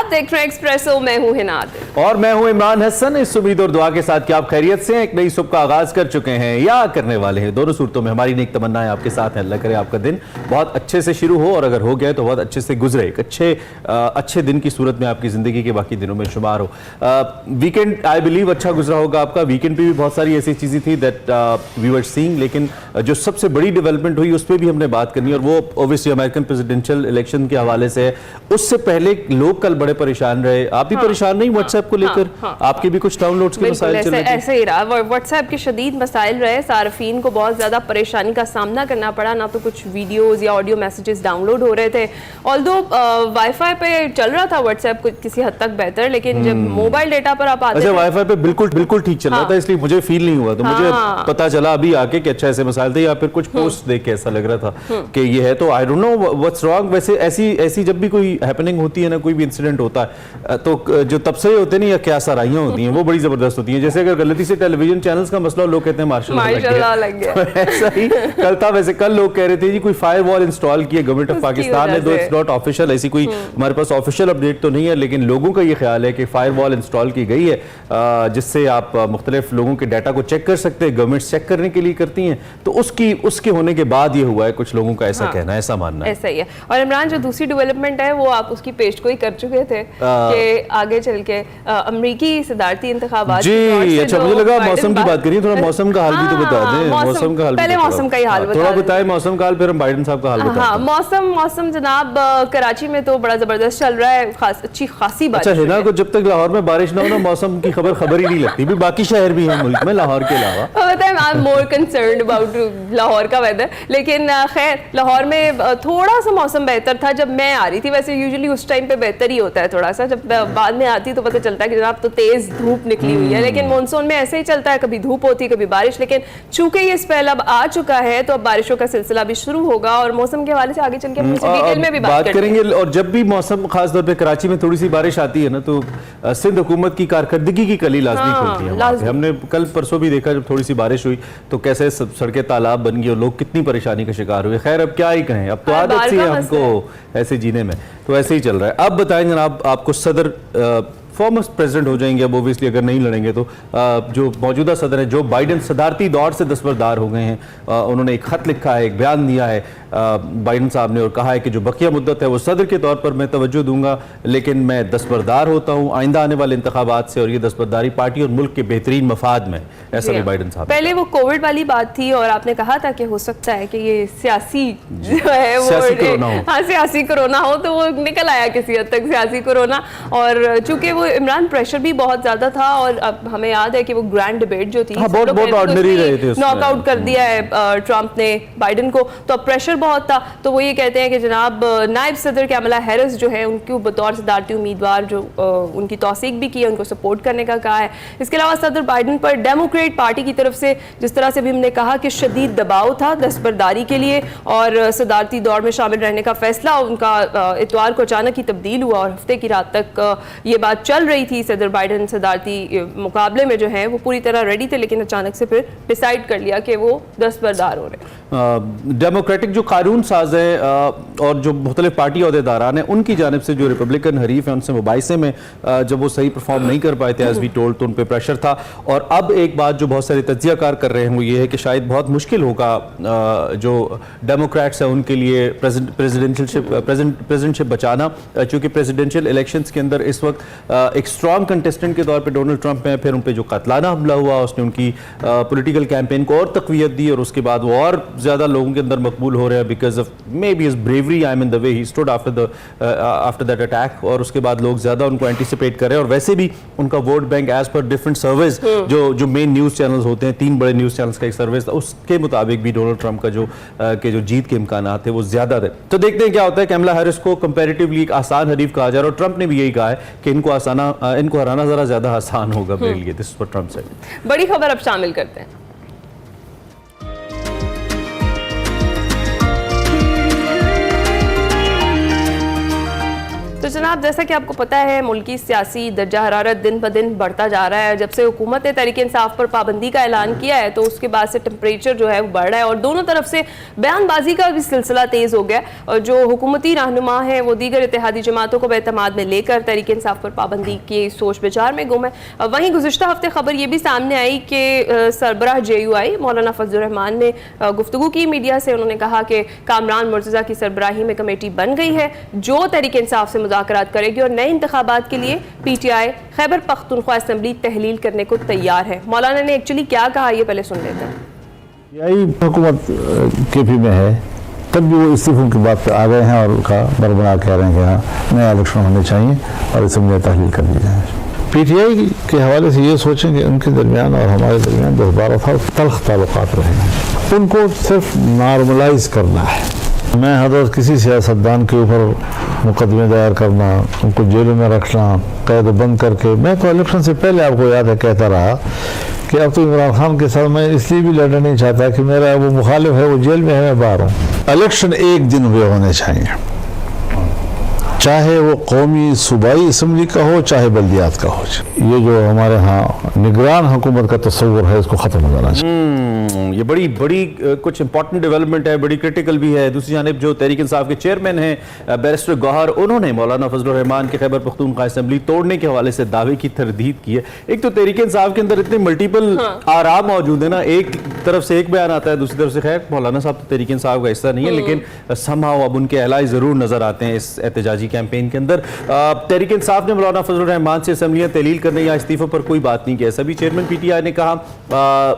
आप देख रहे हैं एक्सप्रेसो, मैं हूं हिना आदिल और मैं हूं इमरान हसन। इस उम्मीद और दुआ के साथ कि आप खैरियत से एक नई सुबह का आगाज कर चुके हैं या करने वाले हैं। दोनों सूरतों में हमारी नेक तमन्ना है आपके साथ है। अल्लाह करे आपका दिन बहुत अच्छे से शुरू हो और अगर हो गया तो बहुत अच्छे से गुजरे, एक अच्छे दिन की सूरत में आपकी जिंदगी के बाकी दिनों में शुमार हो। वीकेंड आई बिलीव अच्छा गुजरा होगा आपका। वीकेंड पे भी बहुत सारी ऐसी चीजें थी दैट वी वर सीइंग, लेकिन जो सबसे बड़ी डेवलपमेंट हुई उस पर भी हमने बात करनी है और वो ऑब्वियसली अमेरिकन प्रेसिडेंशियल इलेक्शन के हवाले से है। उससे पहले लोग कल बड़े परेशान रहे। आप भी परेशान नहीं व्हाट्सएप को लेकर? आपके भी कुछ डाउनलोड्स के मसाइल चल रहे थे? ऐसे ही रहा, व्हाट्सएप के शदीद मसाइल रहे। सार्फिन को बहुत ज्यादा परेशानी का सामना करना पड़ा, ना तो कुछ वीडियोस या ऑडियो मैसेजेस डाउनलोड हो रहे थे। ऑल्दो वाईफाई पे चल रहा था व्हाट्सएप किसी हद तक बेहतर, लेकिन जब मोबाइल डेटा पर आप आते थे वाईफाई पे बिल्कुल ठीक चल रहा था, इसलिए मुझे फील नहीं हुआ। तो मुझे पता चला अभी आके कि अच्छा ऐसे मसाइल थे, या फिर कुछ पोस्ट देख के ऐसा लग रहा था कि ये है। तो I don't know what's wrong. वैसे ऐसी जब भी कोई हैपनिंग होती है ना, कोई भी इंसिडेंट होता है, तो जो तबसरे होते हैं या क्या सराइयां होती हैं वो बड़ी जबरदस्त होती हैं। जैसे अगर गलती से टेलीविजन चैनल्स का मसला, लोग कहते हैं मार्शल्लाह लग गया। तो ऐसा ही कल था। वैसे कल लोग कह रहे थे जी कोई फायरवॉल इंस्टॉल की है गवर्नमेंट ऑफ पाकिस्तान ने, दो इट्स नॉट ऑफिशियल, ऐसी कोई हमारे पास ऑफिशियल अपडेट तो नहीं है, लेकिन लोगों का ये ख्याल है कि फायरवॉल इंस्टॉल की गई है जिससे आप मुख्तलिफ लोगों के डाटा को चेक कर सकते हैं। गवर्नमेंट चेक करने के लिए करती हैं, तो उसके होने के बाद ये हुआ है। कुछ लोगों का ऐसा कहना है, ऐसा मानना है। ऐसा ही है। और इमरान, जो दूसरी डेवलपमेंट है वो आप उसकी पेश को ही कर चुके थे कि आगे चल के अमरीकी सदारती इंतखाबात जी। अच्छा, मुझे लगा मौसम की बात करिए, थोड़ा मौसम का हाल भी तो बता दें। मौसम का हाल पहले मौसम का ही हाल थोड़ा बताएं, मौसम का हाल, फिर हम बाइडन साहब का हाल बताएं। मौसम जनाब कराची में तो बड़ा जबरदस्त चल रहा है, अच्छी खासी बारिश। अच्छा हिना को जब तक लाहौर में बारिश ना हो ना, मौसम की खबर ही नहीं लगती। भी बाकी शहर भी हैं मुल्क में लाहौर के अलावा। पता है, I am more concerned about Lahore का वेदर, लेकिन खैर लाहौर में थोड़ा सा मौसम बेहतर था जब मैं आ रही थी। वैसे यूजुअली उस टाइम पे बेहतर ही होता है थोड़ा सा, जब बाद में आती तो पता चलता है कि जनाब तो तेज धूप निकली हुई है। लेकिन मानसून में ऐसे ही चलता है, कभी धूप होती कभी बारिश। लेकिन चूंकि ये स्पेल अब आ चुका है तो अब बारिशों का सिलसिला भी शुरू होगा और मौसम के हवाले से आगे चल के हम डिटेल में भी बात करेंगे। और जब भी मौसम खास तौर पे कराची में थोड़ी सी बारिश आती है ना, तो सिंध हुकूमत की कारकर्दगी की कली लाजमी खुलती है। हमने कल परसों भी देखा जब थोड़ी सी बारिश हुई तो कैसे सड़कें तालाब बन गई और लोग कितनी परेशानी का शिकार हुए। खैर अब क्या ही कहें, अब तो आदत सी है हमको ऐसे जीने में, तो ऐसे ही चल रहा है। अब बताएं जनाब, आपको सदर फॉर्मर प्रेसिडेंट हो जाएंगे अब ओबियसली, अगर नहीं लड़ेंगे तो। जो मौजूदा सदर है जो बाइडन सदारती दौर से दस्तबरदार हो गए हैं, उन्होंने एक खत लिखा है, एक बयान दिया है बाइडन साहब ने, और कहा है कि जो बकिया मुद्दत है वो सदर के तौर पर मैं तवज्जो दूंगा, लेकिन मैं दस्तबरदार होता हूँ आइंदा आने वाले इंतखाबात से, और ये दस्तबरदारी पार्टी और मुल्क के बेहतरीन मफाद में। ऐसा भी बाइडन साहब। पहले वो कोविड वाली बात थी और आपने कहा था कि हो सकता है कि ये सियासी जो है वो सियासी कोरोना हो, तो वो निकल आया किसी हद तक सियासी कोरोना। और चूंकि वो इमरान प्रेशर भी बहुत ज्यादा था, और अब हमें याद है कि वो ग्रैंड डिबेट जो थी बहुत ऑर्डिनरी रहे थे, नॉकआउट कर दिया है ट्रंप ने बाइडन को, तो अब प्रेशर बहुत था। तो वो ये कहते हैं कि जनाब नायब सदर कैमला हैरिस जो है उनकी बतौर सदारती उम्मीदवार जो उनकी तौसीक भी की है, उनको सपोर्ट करने का कहा है। इसके अलावा सदर बाइडन पर डेमोक्रेट पार्टी की तरफ से जिस तरह से भी हमने कहा कि शदीद दबाव था दस्तबरदारी के लिए, और सदारती दौर में शामिल रहने का फैसला उनका इतवार को अचानक ही तब्दील हुआ और हफ्ते की रात तक ये बात चल रही थी। सदर बाइडन सदारती मुकाबले में जो है वो पूरी तरह रेडी थे, लेकिन अचानक से फिर डिसाइड कर लिया कि वो दस्तबरदार हो रहे हैं। डेमोक्रेटिक जो कानून साज है और जो मुख्तलिफ पार्टी अहदेदारान हैं, उनकी जानिब से जो रिपब्लिकन हरीफ है उनसे मुबाइसे में जब वो सही परफॉर्म नहीं कर पाए थे एज वी टोल्ड, तो उन पर प्रेशर था। और अब एक बात जो बहुत सारे तज्जियाकार कर रहे हैं वो ये है कि शायद बहुत मुश्किल होगा जो डेमोक्रेट्स हैं उनके लिए प्रेसिडेंटशिप बचाना, क्योंकि प्रेसिडेंशियल इलेक्शंस के अंदर इस वक्त एक स्ट्रॉन्ग कंटेस्टेंट के तौर पे डोनाल्ड ट्रंप हैं। फिर उन पे जो कतलाना हमला हुआ उसने उनकी पॉलिटिकल कैंपेन को और तकवीयत दी, और उसके बाद वो और ज़्यादा लोगों के अंदर मकबूल हो रहे हैं because of may be his bravery, I mean the way he stood after that attack. और उसके बाद लोग ज़्यादा उनको एंटिसिपेट कर रहे हैं, और वैसे भी उनका vote bank as per different service जो मेन न्यूज़ चैनल्स होते हैं, 3 बड़े न्यूज़ चैनल्स का एक सर्विस था, उसके मुताबिक भी डोनाल्ड ट्रंप का जो जीत के इम्कान थे वो ज़्यादा थे। तो देखते हैं क्या होता है। कैमला हैरिस को कंपैरेटिवली एक आसान हरीफ कहा जा रहा है, और ट्रंप ने भी यही कहा है कि इनको हराना जरा ज्यादा आसान होगा मेरे लिए। This what Trump said. बड़ी खबर अब शामिल करते हैं। तो जनाब जनाब, जैसा कि आपको पता है मुल्की सियासी दर्जा हरारत दिन ब दिन बढ़ता जा रहा है। जब से हुकूमत ने तहरीक इंसाफ पर पाबंदी का ऐलान किया है तो उसके बाद से टेम्परेचर जो है वो बढ़ रहा है और दोनों तरफ से बयानबाजी का भी सिलसिला तेज़ हो गया और जो हुकूमती रहनुमा है वो दीगर इत्तेहादी जमातों को बेतमाद में लेकर तहरीक इंसाफ पर पाबंदी की सोच विचार में गुम है। वहीं गुज़िश्ता हफ्ते खबर ये भी सामने आई कि सरबराह JUI मौलाना फजलुर रहमान ने गुफ्तगू की मीडिया से। उन्होंने कहा कि कामरान मुर्तज़ा की सरबराही में कमेटी बन गई है जो तहरीक इंसाफ से मुज़ाकरात करेगी और नए इंतखाबात के लिए PTI खैबर पख्तूनख्वा असम्बली तहलील करने को तैयार है। मौलाना ने एक्चुअली क्या कहा ये पहले सुन लेते हैं। यही हुकूमत KP में है तब भी वो इस्तीफों की बात पे आ गए हैं और उनका बरबरा कह रहे हैं कि हाँ नया इलेक्शन होने चाहिए और असम्बली तहलील कर दी जाए। PTI के हवाले से ये सोचें कि उनके दरमियान और हमारे दरमियान 10-12 साल तल्ख ताल्लुकात रहे हैं, उनको सिर्फ नॉर्मलाइज करना है। मैं हजरत किसी सियासतदान के ऊपर मुकदमे दायर करना, उनको जेलों में रखना, कैद बंद करके, मैं तो इलेक्शन से पहले आपको याद है कहता रहा कि अब तो इमरान खान के साथ मैं इसलिए भी लड़ना नहीं चाहता कि मेरा वो मुखालिफ है वो जेल में है, मैं बाहर हूँ। इलेक्शन एक दिन हुए होने चाहिए, चाहे वो कौमी सूबाई असम्बली का हो चाहे बल्दियात का हो। ये जो हमारे यहाँ निगरान हुकूमत का तस्वुर है इसको खत्म हो जाना चाहिए। ये बड़ी कुछ इंपॉर्टेंट डेवलपमेंट है, बड़ी क्रिटिकल भी है। दूसरी जानिब जो तहरीक इंसाफ के चेयरमैन हैं बैरिस्टर गौहर, उन्होंने मौलाना फजलुर रहमान के खैबर पख्तूनख्वा असम्बली तोड़ने के हवाले से दावे की तरदीद की है। एक तो तहरीक इंसाफ के अंदर इतने मल्टीपल आरा मौजूद है ना, एक तरफ से एक बयान आता है, दूसरी तरफ से खैर मौलाना साहब तो तहरीक इंसाफ का हिस्सा नहीं है लेकिन समहाउ अब उनके अहलाई जरूर नजर आते हैं इस एहतजाजी कैंपेन के अंदर। तहरीक इंसाफ ने मौलाना फजलुर रहमान से असम्बलियां तहलील करने या इस्तीफों पर कोई बात नहीं किया। सभी चेयरमैन PTI ने कहा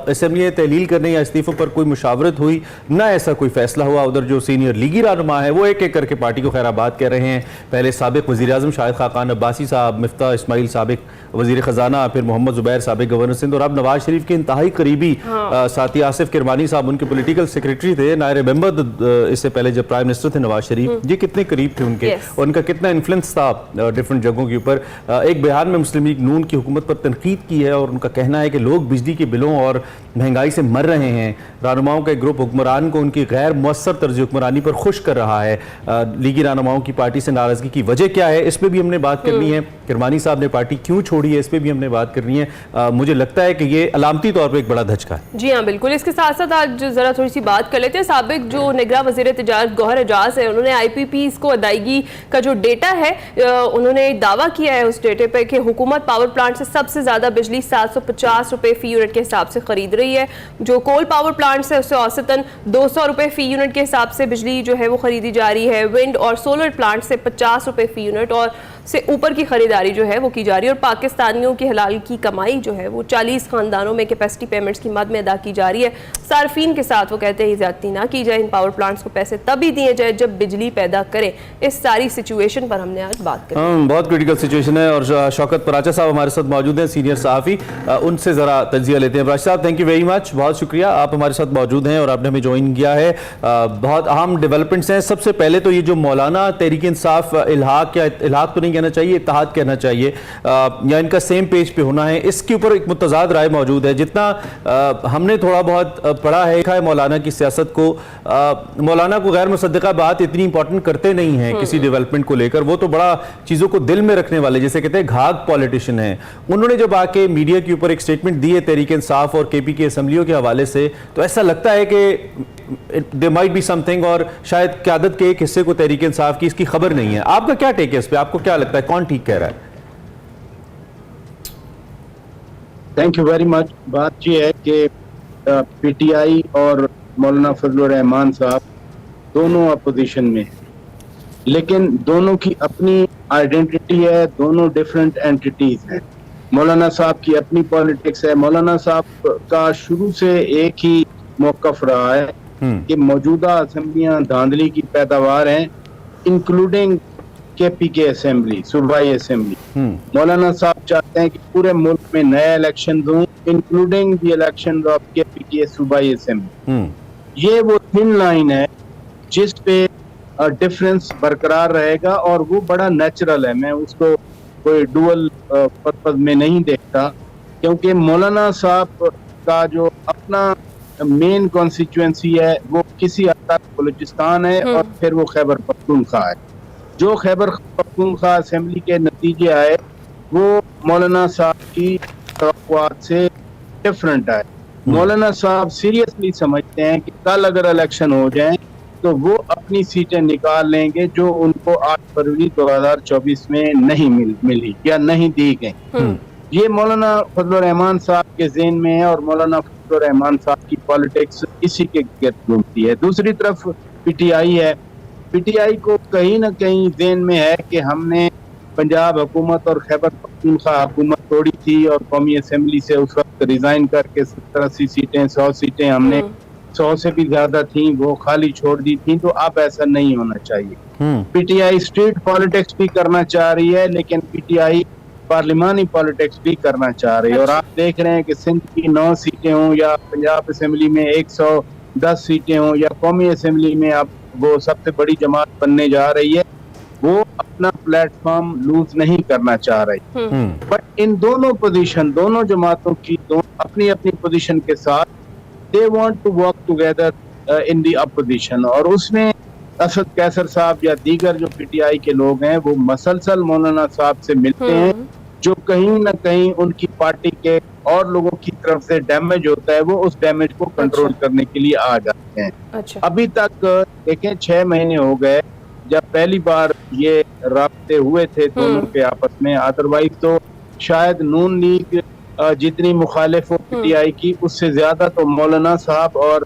असम्बलियां तहलील करने या इस्तीफों पर कोई मुशावरत हुई ना, ऐसा कोई फैसला हुआ। उधर जो सीनियर लीगी रहनुमा है वो एक एक करके पार्टी को खैराबाद कह रहे हैं। पहले साबिक वज़ीर आज़म शाहिद खाकान अब्बासी साहब, मिफ्ता इस्माइल साबिक वज़ीर ख़जाना, फिर मोहम्मद ज़ुबैर साबिक गवर्नर सिंध और अब नवाज शरीफ के इंतहाई करीबी साथी आसिफ किरमानी साहब उनके पोलिटिकल सेक्रेटरी थे, नायब मेंबर इससे पहले जब प्राइम मिनिस्टर थे नवाज शरीफ, ये कितने करीब थे उनके, उनका कितना इन्फ्लुएंस था डिफरेंट जगहों के ऊपर। एक बयान में मुस्लिम लीग नून की हुकूमत पर तनकीद की है और उनका कहना है कि लोग बिजली के बिलों और महंगाई से मर रहे हैं। रहनुमाओं का एक ग्रुप हुक्मरान को उनकी गैर मुअस्सर तर्ज हुक्मरानी पर खुश कर रहा है। लीगी रहनुमाओं की पार्टी से नाराजगी की वजह क्या है, इस पर भी हमने बात करनी है। किरमानी साहब ने पार्टी क्यों छोड़ी है, इस पर भी हमने बात करनी है। मुझे लगता है कि ये अलामती तौर पर एक बड़ा धचका है। जी हाँ बिल्कुल। इसके साथ साथ आज जरा थोड़ी सी बात कर लेते हैं। साबिक जो निगरान वज़ीर तिजारत गौहर एजाज है, उन्होंने IPPs को अदायगी का जो डेटा है उन्होंने दावा किया है उस डेटे पे कि हुकूमत पावर प्लांट से सबसे ज्यादा बिजली 750 रुपए फी यूनिट के हिसाब से खरीद रही है। जो कोल पावर प्लांट है उससे औसतन 200 रुपए फी यूनिट के हिसाब से बिजली जो है वो खरीदी जा रही है। विंड और सोलर प्लांट से 50 रुपए फी यूनिट और से ऊपर की खरीदारी जो है वो की जा रही है। और पाकिस्तानियों की हलाल की कमाई जो है वो 40 खानदानों में कैपेसिटी पेमेंट्स की मद में अदा की जा रही है। सार्फिन के साथ वो कहते हैं ज्यादती ना की जाए, इन पावर प्लांट्स को पैसे तभी दिए जाए जब बिजली पैदा करें। इस सारी सिचुएशन पर हमने आज बात करी। बहुत क्रिटिकल सिचुएशन है और शौकत पराचा साहब हमारे साथ मौजूद हैं, सीनियर सहाफ़ी, उनसे ज़रा तजिया लेते हैं। पराचा साहब थैंक यू वेरी मच, बहुत शुक्रिया आप हमारे साथ मौजूद हैं और आपने हमें ज्वाइन किया है। बहुत अहम डेवलपमेंट्स हैं। सबसे पहले तो ये जो मौलाना तहरीक इंसाफ इल्हाक, या इल्हाक तो नहीं कहना चाहिए, इत्तेहाद कहना चाहिए, या इनका सेम पेज पे होना है, इसके ऊपर एक मुतज़ाद राय मौजूद है। जितना हमने थोड़ा बहुत पढ़ा है, देखा है मौलाना की सियासत को, मौलाना को गैर मुसद्दक़ा बात इतनी इंपॉर्टेंट करते नहीं है किसी डेवलपमेंट को लेकर। वो तो बड़ा चीज़ों को दिल में रखने वाले, जैसे कहते हैं घाघ पॉलिटिशियन है। उन्होंने जब आके मीडिया के ऊपर एक स्टेटमेंट दी है तहरीक इंसाफ और KP की असम्बलियों के हवाले से, तो ऐसा लगता है कि देयर माइट बी समथिंग, और शायद क़यादत के एक हिस्से को तहरीक इंसाफ की इसकी खबर नहीं है। आपका क्या टेक है इस पर, आपको क्या लगता है कौन ठीक कह रहा है? Thank you very much. बात यह है कि PTI और मौलाना फजलुर रहमान साहब दोनों अपोजिशन में हैं, लेकिन दोनों की अपनी आइडेंटिटी है, दोनों डिफरेंट एंटिटीज हैं। मौलाना साहब की अपनी पॉलिटिक्स है। मौलाना साहब का शुरू से एक ही मौकफ रहा है कि मौजूदा असम्बलियां धांधली की पैदावार हैं, इंक्लूडिंग KP के असेंबली, सूबाई असेंबली। मौलाना साहब चाहते हैं कि पूरे मुल्क में नया इलेक्शन हों, including the election of KP की सूबाई असेंबली। ये वो थिन लाइन है जिस पे डिफरेंस बरकरार रहेगा और वो बड़ा नेचुरल है। मैं उसको कोई डुअल पर्पस में नहीं देखता, क्योंकि मौलाना साहब का जो अपना मेन कॉन्स्टिट्यूएंसी है वो किसी हद तक बलूचिस्तान है और फिर वो खैबर पख्तूनख्वा है। जो खैबर पख्तूनख्वा असेंबली के नतीजे आए वो मौलाना साहब की तवक्कुआत से डिफरेंट आए। मौलाना साहब सीरियसली समझते हैं कि कल अगर इलेक्शन हो जाए तो वो अपनी सीटें निकाल लेंगे जो उनको 8 फरवरी 2024 में नहीं मिली या नहीं दी गई। ये मौलाना फजलुर रहमान साहब के ज़हन में है और मौलाना फजलुर रहमान साहब की पॉलिटिक्स इसी के गिर्द घूमती है। दूसरी तरफ पीटीआई है, पीटीआई को कहीं ना कहीं ज़हन में है कि हमने पंजाब हुकूमत और खैबर पख्तूनख्वा हुकूमत तोड़ी थी और कौमी असेंबली से उस वक्त रिजाइन करके 70-80 सीटें 100 सीटें हमने 100 से भी ज्यादा थी वो खाली छोड़ दी थी, तो अब ऐसा नहीं होना चाहिए। पीटीआई स्ट्रीट पॉलिटिक्स भी करना चाह रही है लेकिन पीटीआई पार्लिमानी पॉलिटिक्स भी करना चाह रही है। और आप देख रहे हैं कि सिंध की 9 सीटें हों या पंजाब असेंबली में 110 सीटें हों या कौमी असेंबली में अब वो सबसे बड़ी जमात बनने जा रही है, वो अपना प्लेटफॉर्म लूज नहीं करना चाह रही। बट इन दोनों जमातों की अपनी अपनी पोजीशन के साथ they want to work together in the opposition. और उसमें असद कैसर साहब या दीगर जो पीटीआई के लोग हैं वो मसलसल मौलाना साहब से मिलते हैं, जो कहीं ना कहीं उनकी पार्टी के और लोगों की तरफ से डैमेज होता है, वो उस डैमेज को कंट्रोल करने के लिए आ जाते हैं। अभी तक देखें 6 महीने हो गए जब पहली बार ये राब्ते हुए थे दोनों के आपस में, अदरवाइज तो शायद नून लीग जितनी मुखालिफ हो पीटीआई की उससे ज्यादा तो मौलाना साहब और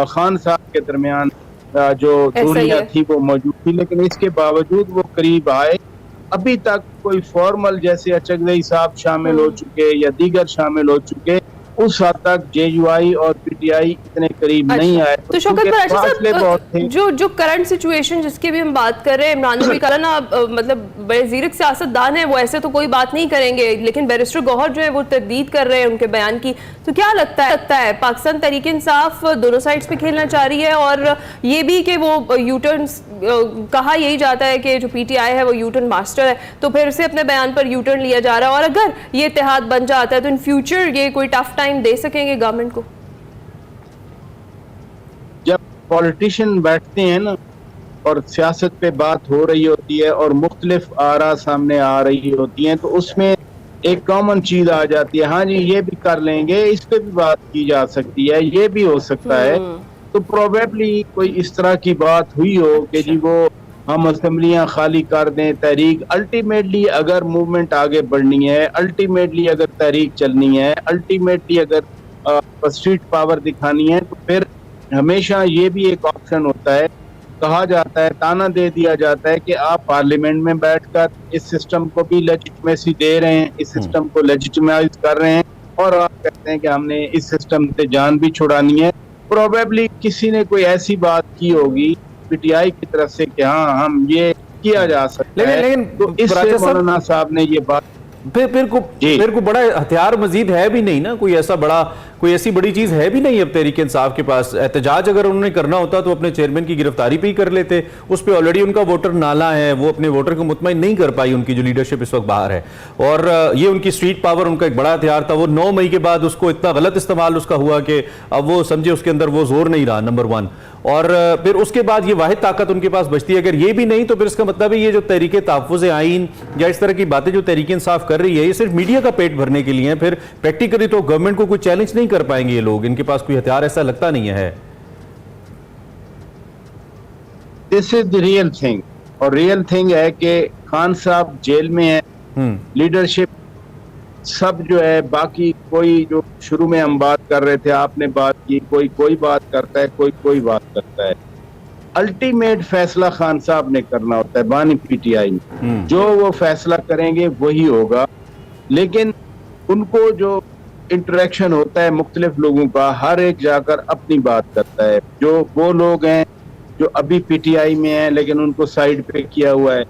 खान साहब के दरमियान जो दूरियां थी वो मौजूद थी, लेकिन इसके बावजूद वो करीब आए। अभी तक कोई फॉर्मल जैसे अचगदई साहब शामिल हो चुके या दीगर शामिल हो चुके, उस हद तक जेयूआई और पीटीआई इतने करीब नहीं आए। तो शौकत कराची साहब, जो करंट सिचुएशन जिसकी भी हम बात कर रहे हैं, इमरान नबी कला ना मतलब बड़े ज़ीरक सियासतदान है, वो ऐसे तो कोई बात नहीं करेंगे, लेकिन बैरिस्टर गौहर जो है वो तरदीद कर रहे हैं उनके बयान की। तो क्या लगता है पाकिस्तान तहरीक इंसाफ दोनों साइड्स पे खेलना चाह रही है, और ये भी कि वो यूटर्न कहा यही जाता है कि जो पीटीआई है वो यूटर्न मास्टर है, तो फिर से अपने बयान पर यूटर्न लिया जा रहा है, और अगर ये इत्तेहाद बन जाता है तो इन फ्यूचर ये कोई टफ टाइम दे सकेंगे गवर्नमेंट को? जब पॉलिटिशियन बैठते हैं ना और सियासत पे बात हो रही होती है और मुख्तलिफ आरा सामने आ रही होती हैं, तो उसमें एक कॉमन चीज आ जाती है, हाँ जी ये भी कर लेंगे, इस पे भी बात की जा सकती है, ये भी हो सकता है। तो प्रोबेबली कोई इस तरह की बात हुई हो कि जी वो हम असेंबलियां खाली कर दें, तहरीक अल्टीमेटली अगर मूवमेंट आगे बढ़नी है, अल्टीमेटली अगर तहरीक चलनी है, अल्टीमेटली अगर स्ट्रीट पावर दिखानी है, तो फिर हमेशा ये भी एक ऑप्शन होता है, कहा जाता है, ताना दे दिया जाता है कि आप पार्लियामेंट में बैठकर इस सिस्टम को भी लेजिटिमेसी दे रहे हैं, इस सिस्टम को लेजिटिमाइज कर रहे हैं, और आप कहते हैं कि हमने इस सिस्टम से जान भी छुड़ानी है। प्रोबेबली किसी ने कोई ऐसी बात की होगी पीटीआई की तरफ से कि हाँ हम ये किया जा सकता है, लेकिन तो इससे मौलाना साहब ने ये बात फिर को बड़ा हथियार मजीद है भी नहीं ना, कोई ऐसी बड़ी चीज है भी नहीं अब तहरीक इंसाफ के पास। एहतजाज अगर उन्होंने करना होता तो अपने चेयरमैन की गिरफ्तारी पे ही कर लेते, उस पर ऑलरेडी उनका वोटर नाला है, वो अपने वोटर को मुतमईन नहीं कर पाई, उनकी जो लीडरशिप इस वक्त बाहर है। और ये उनकी स्ट्रीट पावर उनका एक बड़ा हथियार था, वो 9 मई के बाद उसको इतना गलत इस्तेमाल उसका हुआ कि अब वो समझे उसके अंदर वो जोर नहीं रहा, नंबर 1। और फिर उसके बाद ये वाहिद ताकत उनके पास बचती है, अगर ये भी नहीं तो फिर इसका मतलब है ये जो तहरीके तहफ़्फ़ुज़ आइन या इस तरह की बातें जो तहरीक इंसाफ कर रही है, ये सिर्फ मीडिया का पेट भरने के लिए है, फिर प्रैक्टिकली तो गवर्नमेंट को कोई चैलेंज नहीं कर पाएंगे ये लोग, इनके पास कोई हथियार ऐसा लगता नहीं है। This is the real thing, और रियल थिंग है कि खान साहब जेल में है, लीडरशिप सब जो है, बाकी कोई जो शुरू में हम बात कर रहे थे, आपने बात की, कोई बात करता है, कोई बात करता है, अल्टीमेट फैसला खान साहब ने करना होता है, बानी पीटीआई जो वो फैसला करेंगे वही होगा। लेकिन उनको जो इंटरेक्शन होता है मुख्तलिफ लोगों का, हर एक जाकर अपनी बात करता है। जो वो लोग हैं जो अभी पीटीआई में हैं लेकिन उनको साइड पे किया हुआ है,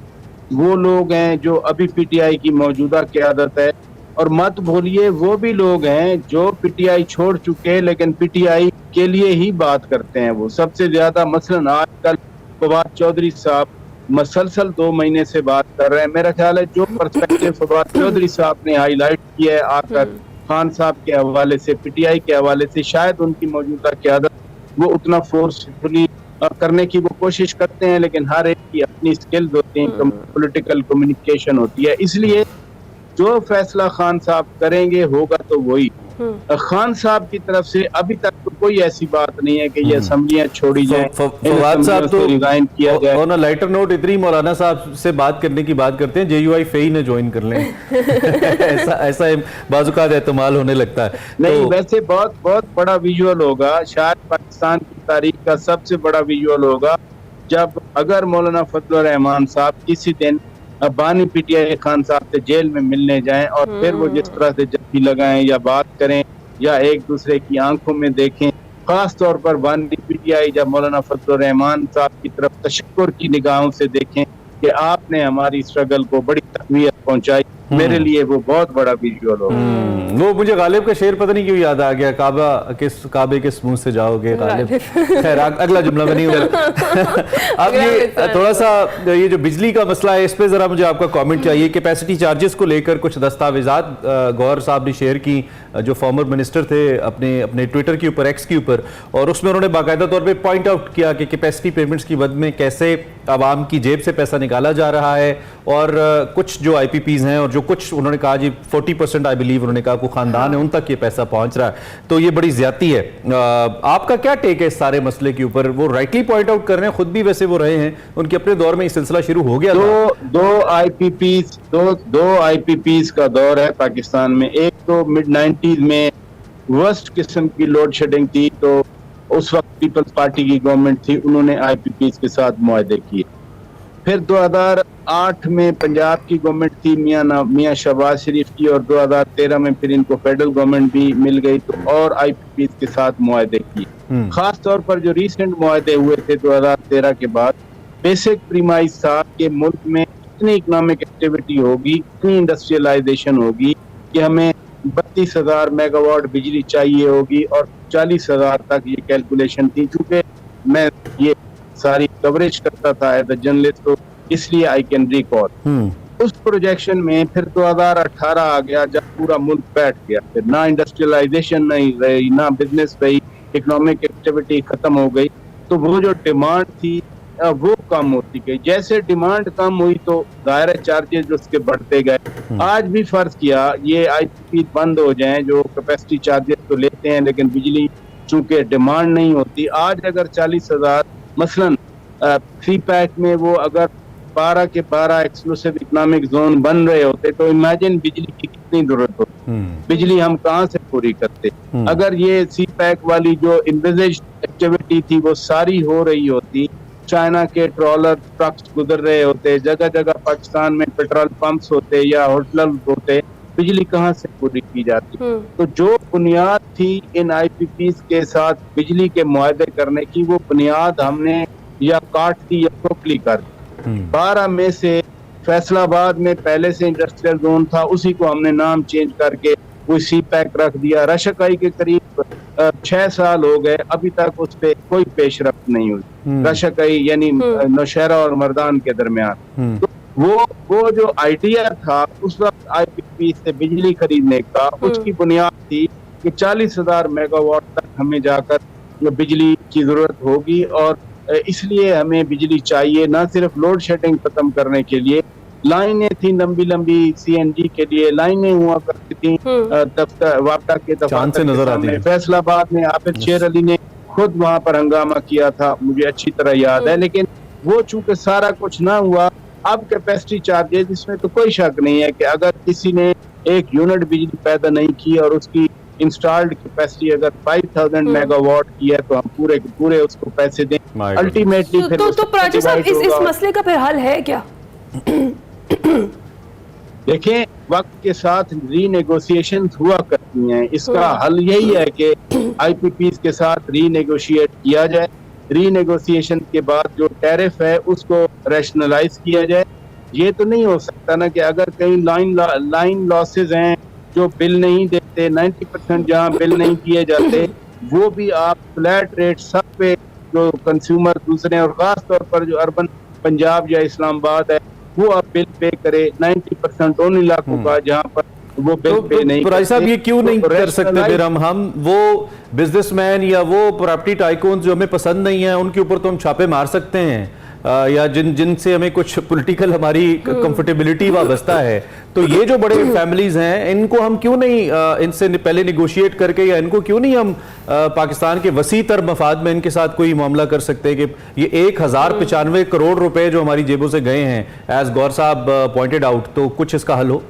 वो लोग हैं जो अभी पीटीआई की मौजूदा क़यादत है, और मत भूलिए वो भी लोग हैं जो पीटीआई छोड़ चुके हैं लेकिन पीटीआई के लिए ही बात करते हैं। वो सबसे ज्यादा मसलन आजकल फवाद चौधरी साहब मसलसल 2 महीने से बात कर रहे हैं। मेरा ख्याल है जो पर्सपेक्टिव फवाद चौधरी साहब ने हाईलाइट किया है आकर खान साहब के हवाले से, पीटीआई के हवाले से, शायद उनकी मौजूदा क़यादत वो उतना फोर्सफुली करने की वो कोशिश करते हैं, लेकिन हर एक की अपनी स्किल्स होती हैं, पॉलिटिकल कम्युनिकेशन होती है। इसलिए जो फैसला खान साहब करेंगे होगा तो वही। खान साहब की तरफ से अभी तक तो कोई ऐसी बात नहीं है कि ये असेंबलियां छोड़ी जाएं, फवाद साहब तो रिजाइन किया जाए। ऑन अ लाइटर नोट इतनी मौलाना साहब से बात करने की बात करते हैं, जेयूआई फेई ने ज्वाइन कर लें। ऐसा बाजुकात एहतमाल होने लगता है। नहीं तो वैसे बहुत बहुत बड़ा विजुअल होगा, शायद पाकिस्तान की तारीख का सबसे बड़ा विजुअल होगा जब अगर मौलाना फजल रहमान साहब किसी दिन बानी पीटीआई खान साहब से जेल में मिलने जाएं और फिर वो जिस तरह से जफ्फी लगाएं या बात करें या एक दूसरे की आंखों में देखें, खास तौर पर बानी पीटीआई जब मौलाना फजल रहमान साहब की तरफ तशक्कुर की निगाहों से देखें कि आपने हमारी स्ट्रगल को बड़ी तकवीत पहुंचाई, मेरे लिए वो बहुत बड़ा विजुअल होगा। वो मुझे गालिब का शेर पता नहीं क्यों याद आ गया, काबे किस मुंह से जाओगे गालिब। खैर अगला जुमला में नहीं होगा। अब ये थोड़ा सा ये जो बिजली का मसला है, इस पे जरा मुझे आपका कमेंट चाहिए। कैपेसिटी चार्जेस को लेकर कुछ दस्तावेजात गौहर साहब ने शेयर की, जो फॉर्मर मिनिस्टर थे, अपने ट्विटर के ऊपर, एक्स के ऊपर, और उसमें उन्होंने बाकायदा तौर पर पॉइंट आउट किया कि कैपेसिटी पेमेंट्स की मद में कैसे आवाम की जेब से पैसा निकाला जा रहा है, और कुछ जो IPPs हैं और जो कुछ उन्होंने कहा जी 40% आई बिलीव उन्होंने कहा को खानदान है उन तक ये पैसा पहुंच रहा है, तो ये बड़ी ज्यादती है। आपका क्या टेक है इस सारे मसले के ऊपर? वो राइटली पॉइंट आउट कर रहे हैं, खुद भी वैसे वो रहे हैं, उनके अपने दौर में ये सिलसिला शुरू हो गया था। दो IPPs का दौर है पाकिस्तान में। एक तो मिड 90s में वर्स्ट किस्म की लोड शेडिंग थी, तो उस वक्त पीपल्स पार्टी की गवर्नमेंट थी, उन्होंने IPPs के साथ मुआहदे किए। फिर 2008 में पंजाब की गवर्नमेंट थी मियां शहबाज शरीफ की, और 2013 में फिर इनको फेडरल गवर्नमेंट भी मिल गई, तो और IPPs के साथ मुआहदे किए। खास तौर पर जो रिसेंट मुआहदे हुए थे 2013 के बाद, बेसिक प्रीमाइस था कि मुल्क में इतनी इकोनॉमिक एक्टिविटी होगी, इतनी इंडस्ट्रियलाइजेशन होगी कि हमें 32,000 मेगावाट बिजली चाहिए होगी, और 40,000 तक ये कैलकुलेशन थी। चूंकि मैं ये सारी कवरेज करता था एज अ जर्नलिस्ट, तो इसलिए आई कैन रिकॉल। उस प्रोजेक्शन में फिर 2018 आ गया जब पूरा मुल्क बैठ गया, फिर ना इंडस्ट्रियलाइजेशन नहीं रही, ना बिजनेस रही, इकोनॉमिक एक्टिविटी खत्म हो गई, तो वो जो डिमांड थी वो कम होती गई। जैसे डिमांड कम हुई तो दायरा चार्जेस उसके बढ़ते गए। आज भी फर्ज किया ये IPP बंद हो जाएं, जो कैपेसिटी चार्जेस तो लेते हैं लेकिन बिजली चूंकि डिमांड नहीं होती। आज अगर 40,000 मसलन फ्री पैक में वो अगर 12 के 12 एक्सक्लूसिव इकोनॉमिक जोन बन रहे होते, तो इमेजिन बिजली की कितनी जरूरत होती। बिजली हम कहाँ से पूरी करते? अगर ये सी पैक वाली जो इन्विजिज्ड एक्टिविटी थी वो सारी हो रही होती, चाइना के ट्रॉलर ट्रक्स गुजर रहे होते, जगह जगह पाकिस्तान में पेट्रोल पंप्स होते या होटल होते, बिजली कहाँ से पूरी की जाती? तो जो बुनियाद थी इन IPPs के साथ बिजली के मुआहदे करने की, वो बुनियाद हमने या काट दी या खोखली कर दी। 12 में से फैसलाबाद में पहले से इंडस्ट्रियल जोन था, उसी को हमने नाम चेंज करके वो सी पैक रख दिया। रशकाई के करीब 6 साल हो गए, अभी तक उस पर कोई पेशरफ्त नहीं हुई। रशकाई यानी नौशहरा और मर्दान के दरमियान। तो वो जो आइडिया था उस वक्त IPP से बिजली खरीदने का, उसकी बुनियाद थी कि 40,000 मेगावाट तक हमें जाकर बिजली की जरूरत होगी, और इसलिए हमें बिजली चाहिए, ना सिर्फ लोड शेडिंग खत्म करने के लिए। लाइनें थी लंबी लंबी, CNG के लिए लाइनें हुआ करती थी दफ्तर वापडा के दफ्तर। फैसलाबाद में हाफिज शेर अली ने खुद वहां पर हंगामा किया था, मुझे अच्छी तरह याद है। लेकिन वो चूंकि सारा कुछ ना हुआ, अब कैपेसिटी चार्जेस, इसमें तो कोई शक नहीं है कि अगर किसी ने एक यूनिट बिजली पैदा नहीं की और उसकी इंस्टॉल्ड कैपेसिटी अगर 5,000 मेगावाट की है, तो हम पूरे के पूरे उसको पैसे दें अल्टीमेटली। तो प्राची साहब इस मसले का फिर हल है क्या? देखें, वक्त के साथ रीनेगोशिएशन हुआ करती हैं, इसका हल यही है कि IPPs के साथ रीनेगोशिएट किया जाए। रीनेगोशिएशन के बाद जो टैरिफ है उसको रैशनलाइज किया जाए। ये तो नहीं हो सकता ना कि अगर कहीं लाइन लॉसेज हैं जो बिल नहीं देते, 90% जहाँ बिल नहीं किए जाते, वो भी आप फ्लैट रेट सब पे जो कंज्यूमर दूसरे, और खास तौर पर जो अर्बन पंजाब या इस्लामाबाद है, वो आप बिल पे करे 90% उन इलाकों का जहाँ पर वो बिल पे नहीं पुराई साहब ये क्यों नहीं कर सकते rationalize- फिर हम वो बिजनेसमैन या वो प्रॉपर्टी टाइकून जो हमें पसंद नहीं है उनके ऊपर तो हम छापे मार सकते हैं, या जिनसे हमें कुछ पॉलिटिकल हमारी कंफर्टेबिलिटी वाबस्ता है, तो ये जो बड़े फैमिलीज हैं इनको हम क्यों नहीं इनसे पहले निगोशिएट करके, या इनको क्यों नहीं हम पाकिस्तान के वसी तर मफाद में इनके साथ कोई मामला कर सकते हैं कि ये 1095 करोड़ रुपए जो हमारी जेबों से गए हैं, एज गौर साहब पॉइंटेड आउट, तो कुछ इसका हल हो?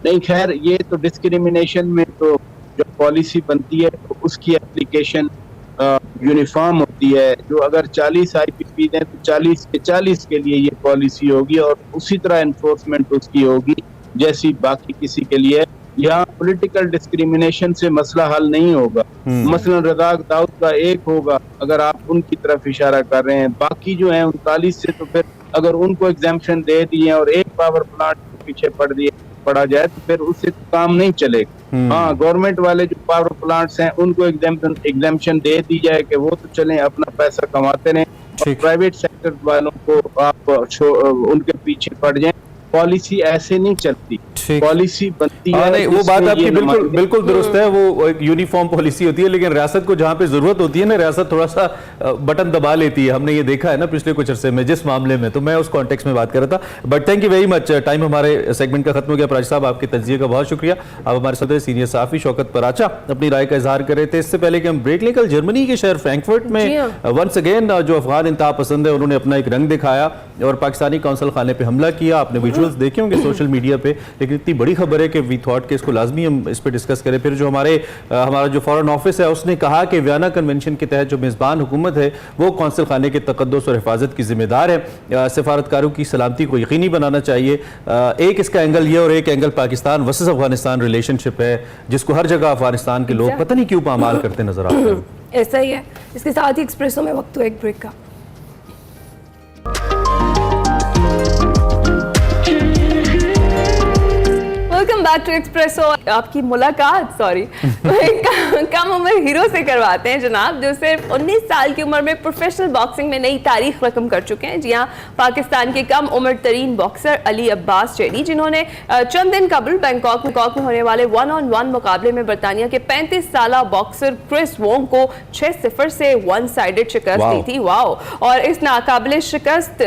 नहीं, खैर ये तो डिस्क्रिमिनेशन में तो जब पॉलिसी बनती है तो उसकी एप्लीकेशन यूनिफॉर्म होती है। जो अगर 40 IPP दें तो 40 के 40 के लिए ये पॉलिसी होगी और उसी तरह एनफोर्समेंट उसकी होगी जैसी बाकी किसी के लिए। यहाँ पॉलिटिकल डिस्क्रिमिनेशन से मसला हल नहीं होगा। मसलन रज़ाक दाऊद का एक होगा अगर आप उनकी तरफ इशारा कर रहे हैं, बाकी जो है 39 से तो फिर अगर उनको एग्जाम्पशन दे दिए और एक पावर प्लांट के पीछे पड़ा जाए तो फिर उससे तो काम नहीं चलेगा। हाँ, गवर्नमेंट वाले जो पावर प्लांट्स हैं उनको एग्जाम्पशन दे दी जाए कि वो तो चलें अपना पैसा कमाते रहें, और प्राइवेट सेक्टर वालों को आप उनके पीछे पड़ जाएं। पॉलिसी ऐसे नहीं चलती, पॉलिसी बनती है। नहीं, वो बात आपकी बिल्कुल दुरुस्त है, वो एक यूनिफॉर्म पॉलिसी होती है, लेकिन रियासत को जहां पे जरूरत होती है ना, रियासत थोड़ा सा बटन दबा लेती है। हमने ये देखा है ना पिछले कुछ अरसे में जिस मामले में, तो मैं उस कॉन्टेक्स्ट में बात कर रहा था। But thank you very much, time हमारे सेगमेंट का खत्म हो गया। प्राची साहब, आपके तज्जिए का बहुत शुक्रिया। आप हमारे साथ सीनियर सहाफी शौकत पराचा अपनी राय का इजहार कर रहे थे। इससे पहले कि हम ब्रेक लें, कल जर्मनी के शहर फ्रैंकफर्ट में वंस अगेन जो अफगान इंतहा पसंद है उन्होंने अपना एक रंग दिखाया और पाकिस्तानी कौंसल खाने पे हमला किया। आपने विजुअल्स देखे होंगे सोशल मीडिया पे, लेकिन इतनी बड़ी खबर है कि वी थॉट कि इसको लाजमी हम इस पे डिस्कस करें। फिर जो हमारा जो फॉरेन ऑफिस है उसने कहा कि वियना कन्वेंशन के तहत जो मेज़बान हुकूमत है वो कौंसल खाने के तकद्दुस और हिफाजत की जिम्मेदार है। सिफारतकारों की सलामती को यकीनी बनाना चाहिए। एक इसका एंगल ये और एक angle Pakistan versus Afghanistan relationship है, जिसको हर जगह अफगानिस्तान के लोग पता नहीं क्यों पामाल करते नजर आते हैं। ऐसा ही है। इसके साथ ही एक्सप्रेसो में वक्त हुआ एक ब्रेक का। Welcome back to Expresso. आपकी मुलाकात कम उम्र हीरो से करवाते हैं जनाब, जो सिर्फ 19 साल की उम्र में प्रोफेशनल बॉक्सिंग में नई तारीख रकम कर चुके हैं। जी हाँ, पाकिस्तान के कम उम्र तरीन बॉक्सर अली अब्बास चेरी, जिन्होंने चंद दिन कबल बैंकॉक में होने वाले 1-on-1 मुकाबले में बरतानिया के 35 साल बॉक्सर क्रिस वोंग को 6-0 से 1 साइडेड शिकस्त दी थी। वाओ। और इस नाकाबिले शिकस्त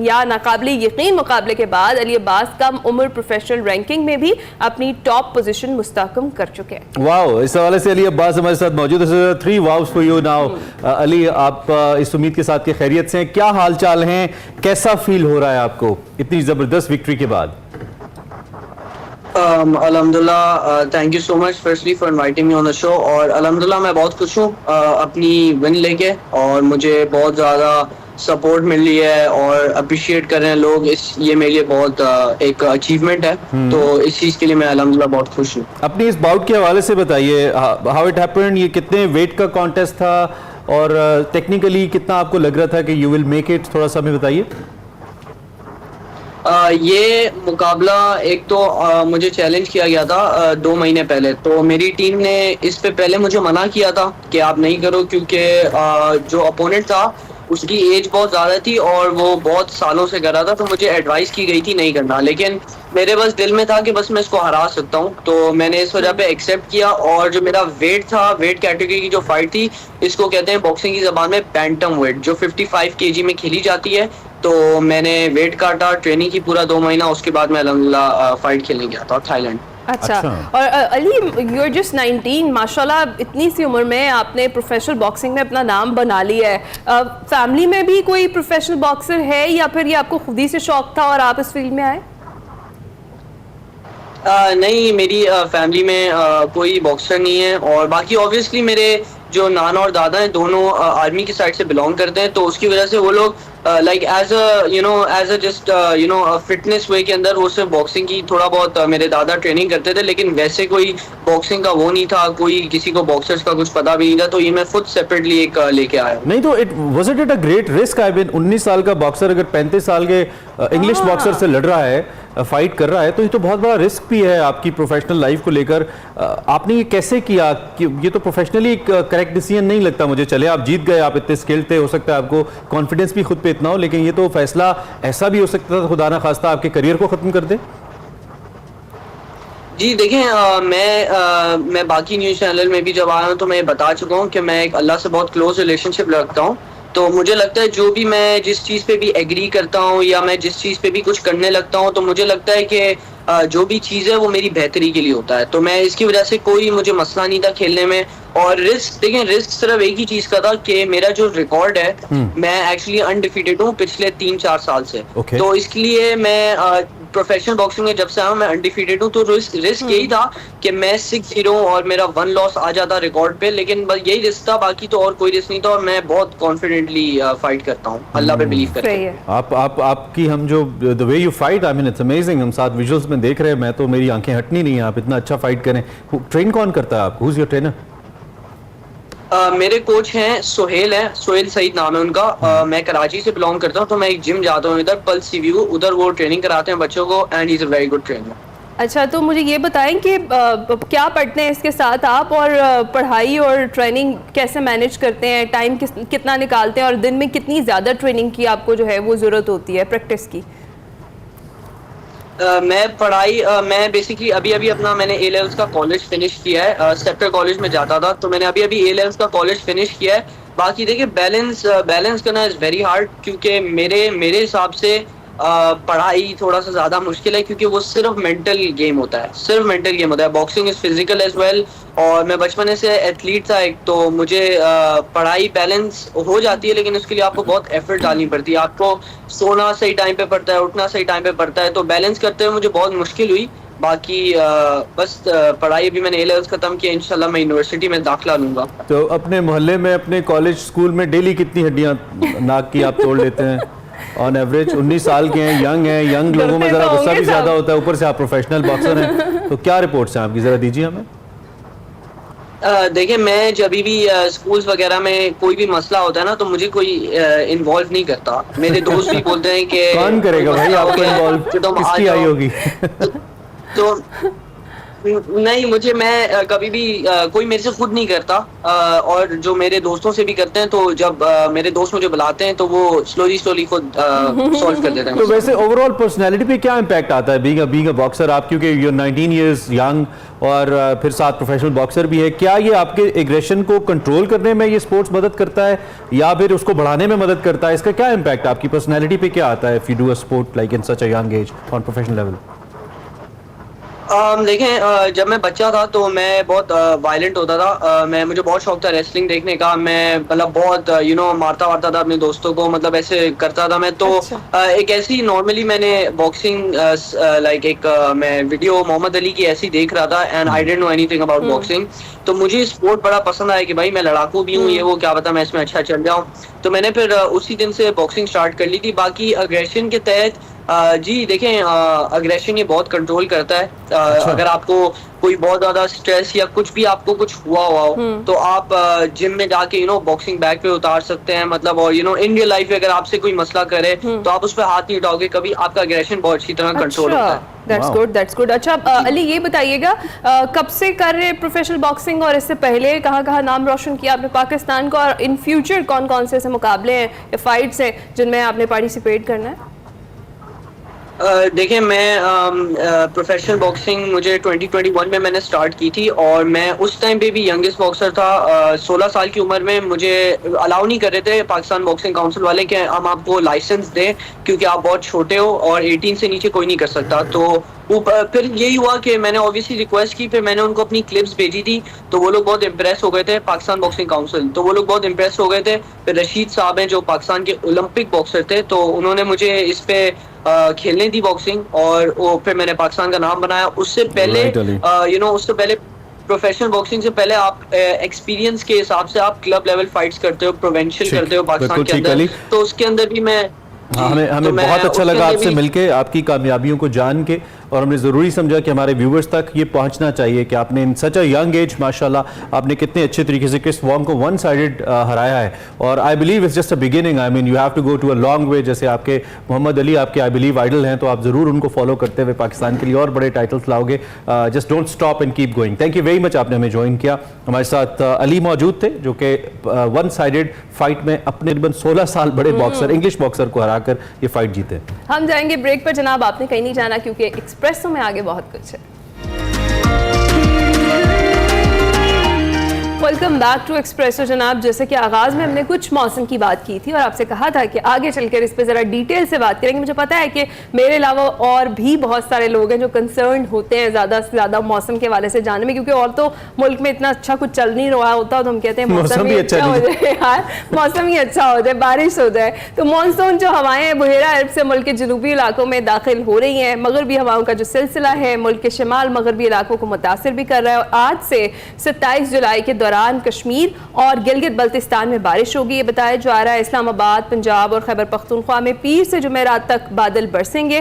या नाकाबिले यकीन मुकाबले के बाद अली अब्बास कम उम्र प्रोफेशनल रैंकिंग में भी अपनी टॉप पोजीशन मुस्तहकम कर चुके हैं। वाओ। इस हवाले से अली अब्बास हमारे साथ मौजूद है। 3 vows for you now. Ali, आप इस उम्मीद के साथ कि खैरियत से हैं, क्या हाल चाल हैं, कैसा फील हो रहा है आपको इतनी जबरदस्त विक्ट्री के बाद? अल्हम्दुलिल्लाह, thank you so much firstly for inviting me on the show. और अल्हम्दुलिल्लाह मैं बहुत खुश हूँ अपनी विन लेके, और मुझे बहुत ज़्यादा सपोर्ट मिल रही है और अप्रिशिएट कर रहे हैं लोग। ये मेरे लिए बहुत एक अचीवमेंट है, तो इस चीज़ के लिए मैं अल्हम्दुलिल्लाह बहुत खुश हूँ। अपनी इस बाउट के हवाले से बताइए, हाउ इट हैपेंड, ये कितने वेट का कॉन्टेस्ट था और टेक्निकली कितना आपको लग रहा था कि यू विल मेक इट, थोड़ा सा हमें बताइए। ये मुकाबला एक तो मुझे चैलेंज किया गया था 2 महीने पहले, तो मेरी टीम ने इस पे पहले मुझे मना किया था कि आप नहीं करो, क्योंकि जो अपोनेंट था उसकी एज बहुत ज़्यादा थी और वो बहुत सालों से कर रहा था, तो मुझे एडवाइस की गई थी नहीं करना। लेकिन मेरे बस दिल में था कि बस मैं इसको हरा सकता हूँ, तो मैंने इस वजह पे एक्सेप्ट किया। और जो मेरा वेट था, वेट कैटेगरी की जो फाइट थी, इसको कहते हैं बॉक्सिंग की ज़बान में बैंटम वेट, जो 55 kg में खेली जाती है। तो मैंने वेट काटा, ट्रेनिंग की पूरा 2 महीना, उसके बाद मैं अल्हम्दुलिल्लाह फाइट खेलने गया था थाईलैंड। अच्छा। और अली, यू आर जस्ट 19, माशाल्लाह इतनी सी उम्र में आपने प्रोफेशनल बॉक्सिंग में अपना नाम बना लिया है। फैमिली में भी कोई प्रोफेशनल बॉक्सर है या फिर ये आपको खुद ही से शौक था और आप इस फील्ड में आए? नहीं, मेरी फैमिली में कोई बॉक्सर नहीं है, और बाकी ऑब्वियसली मेरे जो नाना और दादा हैं दोनों आर्मी की साइड से बिलोंग करते हैं, तो उसकी वजह से वो लोग like as a just fitness way के अंदर वो सिर्फ बॉक्सिंग की थोड़ा बहुत मेरे दादा ट्रेनिंग करते थे, लेकिन वैसे कोई बॉक्सिंग का वो नहीं था, कोई किसी को बॉक्सर्स का कुछ पता भी नहीं था, तो ये मैं खुद सेपरेटली एक लेके आया। नहीं तो was it a great risk? I mean 19 साल का बॉक्सर अगर 35 साल के इंग्लिश बॉक्सर से लड़ रहा है, फाइट कर रहा है, तो ये तो बहुत बड़ा रिस्क भी है आपकी प्रोफेशनल लाइफ को लेकर। आपने ये कैसे किया? कि ये तो प्रोफेशनली करेक्ट डिसीजन नहीं लगता मुझे। चले आप जीत गए, आप इतने स्किल्ड थे, हो सकता है आपको कॉन्फिडेंस भी खुद पे इतना हो, लेकिन ये तो फैसला ऐसा भी हो सकता था खुदा ना खास्ता आपके करियर को खत्म कर दे। जी देखें, मैं बाकी न्यूज़ चैनल में भी जब आया हूँ तो मैं बता चुका हूँ कि मैं एक अल्लाह से बहुत क्लोज रिलेशनशिप रखता हूँ। तो मुझे लगता है जो भी मैं जिस चीज़ पे भी एग्री करता हूँ या मैं जिस चीज़ पे भी कुछ करने लगता हूँ तो मुझे लगता है कि जो भी चीज़ है वो मेरी बेहतरी के लिए होता है। तो मैं इसकी वजह से कोई मुझे मसला नहीं था खेलने में। और रिस्क देखें, रिस्क सिर्फ एक ही चीज़ का था कि मेरा जो रिकॉर्ड है, मैं एक्चुअली अनडिफीटेड हूँ पिछले 3-4 साल से। Okay. तो इसके लिए मैं प्रोफेशनल बॉक्सिंग में जब से आया हूं, मैं अनडिफीटेड हूं। तो रिस्क यही था कि मैं 6-0 और मेरा 1 लॉस आ जाता रिकॉर्ड पे, लेकिन बस यही रिस्क था, बाकी तो और कोई रिस्क नहीं था। और मैं बहुत कॉन्फिडेंटली फाइट करता हूं अल्लाह पे बिलीव करके। सही है। आपकी हम जो the way you fight, I mean it's amazing. हम साथ विजुअल्स में देख रहे हैं, मैं तो मेरी आंखें हटनी नहीं है, आप इतना अच्छा फाइट करें। ट्रेन कौन करता है आपको? Who is your trainer? मेरे कोच हैं सोहेल सईद नाम है उनका। मैं कराची से बिलोंग करता हूँ, तो मैं एक जिम जाता हूँ इधर पल्स सीव्यू, उधर वो ट्रेनिंग कराते हैं बच्चों को, and he is a very good trainer. अच्छा, तो मुझे ये बताएं कि क्या पढ़ते हैं इसके साथ आप, और पढ़ाई और ट्रेनिंग कैसे मैनेज करते हैं, टाइम कितना निकालते हैं, और दिन में कितनी ज़्यादा ट्रेनिंग की आपको जो है वो ज़रूरत होती है, प्रैक्टिस की? मैं बेसिकली अभी अपना मैंने ए लेवल्स का कॉलेज फिनिश किया है। सेक्टर कॉलेज में जाता था, तो मैंने अभी ए लेवल्स का कॉलेज फिनिश किया है। बाकी देखिए, बैलेंस करना इज़ वेरी हार्ड, क्योंकि मेरे हिसाब से पढ़ाई थोड़ा सा ज़्यादा मुश्किल है, क्योंकि वो सिर्फ मेंटल गेम होता है। Boxing is physical as well, और मैं बचपन से एथलीट था एक, तो मुझे पढ़ाई बैलेंस हो जाती है, लेकिन उसके लिए आपको बहुत एफर्ट डालनी पड़ती है। आपको सोना सही टाइम पे पड़ता है, उठना सही टाइम पे पड़ता है, तो बैलेंस करते हुए मुझे बहुत मुश्किल हुई। बाकी बस पढ़ाई अभी मैंने ए लेवल्स खत्म किया, इंशाल्लाह मैं यूनिवर्सिटी में दाखिला लूंगा। तो अपने मोहल्ले में, अपने कॉलेज स्कूल में डेली कितनी हड्डियां नाक की आप तोड़ लेते हैं ऑन एवरेज? 19 साल के हैं, यंग लोगों में जरा गुस्सा भी ज्यादा होता है, ऊपर से आप प्रोफेशनल बॉक्सर हैं, तो क्या रिपोर्ट्स हैं आपकी, जरा दीजिए हमें। देखिए, मैं जब भी स्कूल्स वगैरह में कोई भी मसला होता है ना, तो मुझे कोई इन्वॉल्व नहीं करता। मेरे दोस्त भी बोलते हैं कि कौन करेगा भाई आपको इन्वॉल्व, किसकी आई होगी? तो नहीं, मैं कभी भी कोई मेरे से खुद नहीं करता, और जो मेरे दोस्तों से भी करते हैं, तो जब मेरे दोस्त मुझे बुलाते हैं तो वो स्लोली खुद सॉल्व कर देते हैं। तो वैसे ओवरऑल पर्सनालिटी पे क्या इम्पैक्ट आता है बीइंग अ बॉक्सर आप, क्योंकि यू 19 इयर्स यंग और फिर साथ प्रोफेशनल बॉक्सर भी है, क्या ये आपके एग्रेशन को कंट्रोल करने में ये स्पोर्ट्स मदद करता है या फिर उसको बढ़ाने में मदद करता है? इसका क्या इम्पैक्ट आपकी पर्सनैलिटी पे क्या आता है if you do a sport like in such a young age on professional level? देखें, जब मैं बच्चा था तो मैं बहुत वायलेंट होता था। मुझे बहुत शौक था रेसलिंग देखने का। मैं मतलब बहुत मारता वारता था अपने दोस्तों को, मतलब ऐसे करता था मैं। तो एक ऐसी नॉर्मली मैंने बॉक्सिंग मैं वीडियो मोहम्मद अली की ऐसी देख रहा था, and I didn't know anything about boxing. तो मुझे स्पोर्ट बड़ा पसंद आया कि भाई मैं लड़ाकू भी हूँ, ये वो क्या पता मैं इसमें अच्छा चल जाऊँ। तो मैंने फिर उसी दिन से बॉक्सिंग स्टार्ट कर ली थी। बाकी अग्रेशन के तहत जी देखें, अग्रेशन ये बहुत कंट्रोल करता है। अगर आपको कोई बहुत ज्यादा स्ट्रेस या कुछ भी आपको कुछ हुआ हो तो आप जिम में जाके बॉक्सिंग बैग पे उतार सकते हैं, मतलब। और इन रियल लाइफ में अगर आपसे कोई मसला करे तो आप उस पर हाथ नहीं उठाओगे कभी, आपका अग्रेशन बहुत अच्छी तरह कंट्रोल होता है। That's good. अच्छा, अली ये बताइएगा, कब से कर रहे प्रोफेशनल बॉक्सिंग, और इससे पहले कहाँ नाम रोशन किया आपने पाकिस्तान का, और इन फ्यूचर कौन कौन से ऐसे मुकाबले हैं या फाइट्स हैं जिनमें आपने पार्टिसिपेट करना है? देखिए, मैं प्रोफेशनल बॉक्सिंग मुझे 2021 में मैंने स्टार्ट की थी, और मैं उस टाइम पे भी यंगेस्ट बॉक्सर था। 16 साल की उम्र में मुझे अलाउ नहीं कर रहे थे पाकिस्तान बॉक्सिंग काउंसिल वाले कि हम आपको लाइसेंस दें, क्योंकि आप बहुत छोटे हो और 18 से नीचे कोई नहीं कर सकता। तो फिर यही हुआ कि मैंने ऑब्वियसली रिक्वेस्ट की, फिर मैंने उनको अपनी क्लिप्स भेजी थी, तो वो लोग बहुत इम्प्रेस हो गए थे, पाकिस्तान बॉक्सिंग काउंसिल, तो वो लोग बहुत इम्प्रेस हो गए थे। फिर रशीद साहब हैं जो पाकिस्तान के ओलंपिक बॉक्सर थे, तो उन्होंने मुझे इस पे खेलने दी बॉक्सिंग, और वो फिर मैंने पाकिस्तान का नाम बनाया। उससे पहले उससे पहले प्रोफेशनल बॉक्सिंग से पहले आप एक्सपीरियंस के हिसाब से आप क्लब लेवल फाइट्स करते हो, प्रोविंशियल करते हो पाकिस्तान के अंदर, तो उसके अंदर भी मैं हमें बहुत अच्छा लगा आपसे मिलके, आपकी कामयाबियों को जान के, और हमने ज़रूरी समझा कि हमारे व्यूवर्स तक ये पहुंचना चाहिए कि आपने इन सच अ यंग एज माशाल्लाह आपने कितने अच्छे तरीके से क्रिस वॉन्ग को वन साइडेड हराया है। और I believe it's just a beginning, I mean you have to go to a long way. जैसे आपके मोहम्मद अली आपके आई बिलीव आइडल हैं, तो आप ज़रूर उनको फॉलो करते हुए पाकिस्तान के लिए और बड़े टाइटल्स लाओगे। Just don't stop and keep going. Thank you very much, आपने हमें ज्वाइन किया। हमारे साथ अली मौजूद थे जो कि वन साइडेड फाइट में अपने तकरीबन 16 साल बड़े बॉक्सर, इंग्लिश बॉक्सर को हराकर ये फाइट जीते। हम जाएंगे ब्रेक पर जनाब, आपने कहीं नहीं जाना क्योंकि एक्सप्रेसो में आगे बहुत कुछ है। वेलकम बैक टू एक्सप्रेसो जनाब। जैसे कि आगाज में हमने कुछ मौसम की बात की थी और आपसे कहा था कि आगे चलकर इस पे ज़रा डिटेल से बात करेंगे। मुझे पता है कि मेरे अलावा और भी बहुत सारे लोग हैं जो कंसर्न होते हैं ज़्यादा से ज़्यादा मौसम के हवाले से जानने में, क्योंकि और तो मुल्क में इतना अच्छा कुछ चल नहीं रहा होता तो हम कहते हैं मौसम ही अच्छा हो जाए यार, मौसम ही अच्छा हो जाए, बारिश हो जाए। तो मानसून जो हवाएं हैं बहेरा अरब से मुल्क के जनूबी इलाकों में दाखिल हो रही हैं। मगरबी हवाओं का जो सिलसिला है मुल्क के शिमाल मगरबी इलाकों को मुतासर भी कर रहा है और आज से 27 जुलाई के दौरान कश्मीर और गिलगित बल्तिस्तान में बारिश होगी। ये बताया जा रहा है इस्लामाबाद, पंजाब और खैबर पख्तूनख्वा में पीर से जुमेरात तक बादल बरसेंगे,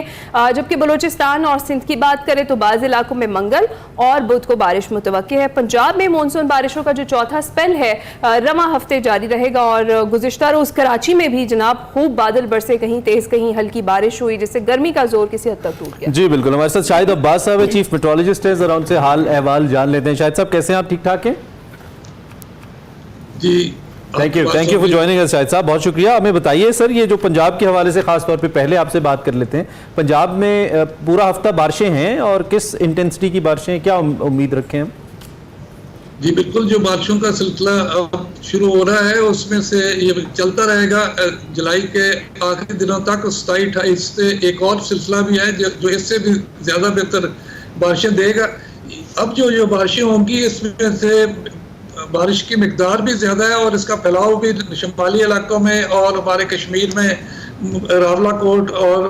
जबकि बलूचिस्तान और सिंध की बात करें तो बाज़ इलाकों में मंगल और बुध को बारिश मुतवक्की है। पंजाब में मानसून बारिशों का जो चौथा स्पेल है रवा हफ्ते जारी रहेगा और गुज़िश्ता रोज़ कराची में भी जनाब खूब बादल बरसे, कहीं तेज़ कहीं हल्की बारिश हुई, जिससे गर्मी का जोर किसी हद तक टूट गया। जी बिल्कुल, हमारे साथ शाहिद अब्बास साहब है, चीफ मेट्रोलॉजिस्ट है, जरा उनसे हाल अहवाल जान लेते हैं। शाहिद साहब कैसे हैं आप? ठीक ठाक हैं? जी thank you for joining us Shahid साहब, बहुत शुक्रिया। हमें बताइए सर, ये जो पंजाब के हवाले से खास तौर पे पहले आपसे बात कर लेते हैं। पंजाब में पूरा हफ्ता बारिशें हैं और किस इंटेंसिटी की बारिशें हैं, क्या उम्मीद रखें हम? जी बिल्कुल, जो बारिशों का सिलसिला अब शुरू हो रहा है उसमें से ये चलता रहेगा जुलाई के आखिरी दिनों तक। 27-28 से एक और सिलसिला भी है जो इससे भी ज़्यादा बेहतर बारिशें देगा। अब जो बारिशें होंगी इसमें से बारिश की मिकदार भी ज़्यादा है और इसका फैलाव भी शुमाली इलाकों में और हमारे कश्मीर में रावलाकोट और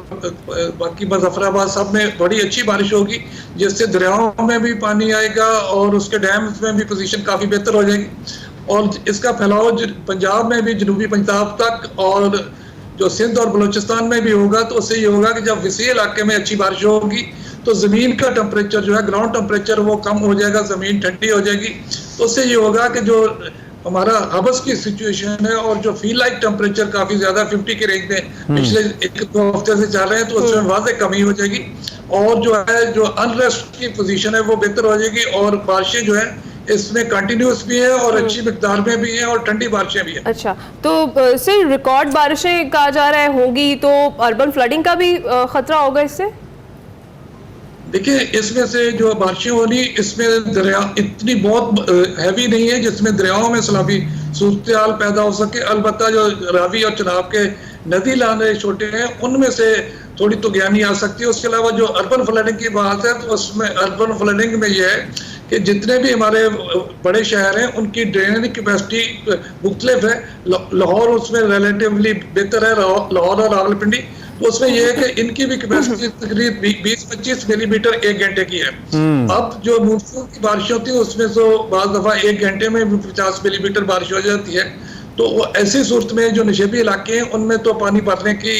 बाकी मुजफ्फराबाद सब में बड़ी अच्छी बारिश होगी, जिससे दरियाओं में भी पानी आएगा और उसके डैम्स में भी पोजीशन काफ़ी बेहतर हो जाएगी। और इसका फैलाव पंजाब में भी जनूबी पंजाब तक और जो सिंध और बलूचिस्तान में भी होगा। तो उससे ये होगा कि जब किसी इलाके में अच्छी बारिश होगी तो ज़मीन का टेम्परेचर जो है, ग्राउंड टेम्परेचर वो कम हो जाएगा, ज़मीन ठंडी हो जाएगी। तो उससे ये होगा कि जो हमारा हबस की सिचुएशन है और जो फील लाइक टेम्परेचर काफ़ी ज़्यादा 50 के रेंज में पिछले 1-2 हफ्ते से चल रहे हैं, तो उसमें वाज़ेह कमी हो जाएगी और जो अनरेस्ट की पोजीशन है वो बेहतर हो जाएगी और बारिशें जो है इसमें कंटिन्यूस भी है और अच्छी मिकदार में भी है और ठंडी बारिशें भी है। अच्छा, तो सिर्फ रिकॉर्ड बारिशें कहा जा रहा है होगी, तो अर्बन फ्लडिंग का भी खतरा होगा इससे? देखिए, इसमें से जो बारिशें हो रही इसमें दरिया इतनी बहुत हैवी नहीं है जिसमें दरियाओं में सैलाबी सूरत हाल पैदा हो सके। अलबत्ता जो रावी और चनाब के नदी लाने छोटे हैं उनमें से थोड़ी तुगयानी आ सकती है। उसके अलावा जो अर्बन फ्लडिंग की बात है तो उसमें अर्बन फ्लडिंग में यह है कि जितने भी हमारे बड़े शहर हैं उनकी ड्रेनेज कैपेसिटी मुख्तलिफ है। लाहौर उसमें रिलेटिवली बेहतर है, लाहौर और रावलपिंडी। तो उसमें यह है कि इनकी भी कैपेसिटी तकरीब 20-25 मिलीमीटर 1 घंटे की है। अब जो मानसून की बारिश होती है उसमें तो बाज़ दफ़ा 1 घंटे में 50 मिलीमीटर बारिश हो जाती है। तो ऐसी सूरत में जो नशेबी इलाके हैं उनमें तो पानी भरने की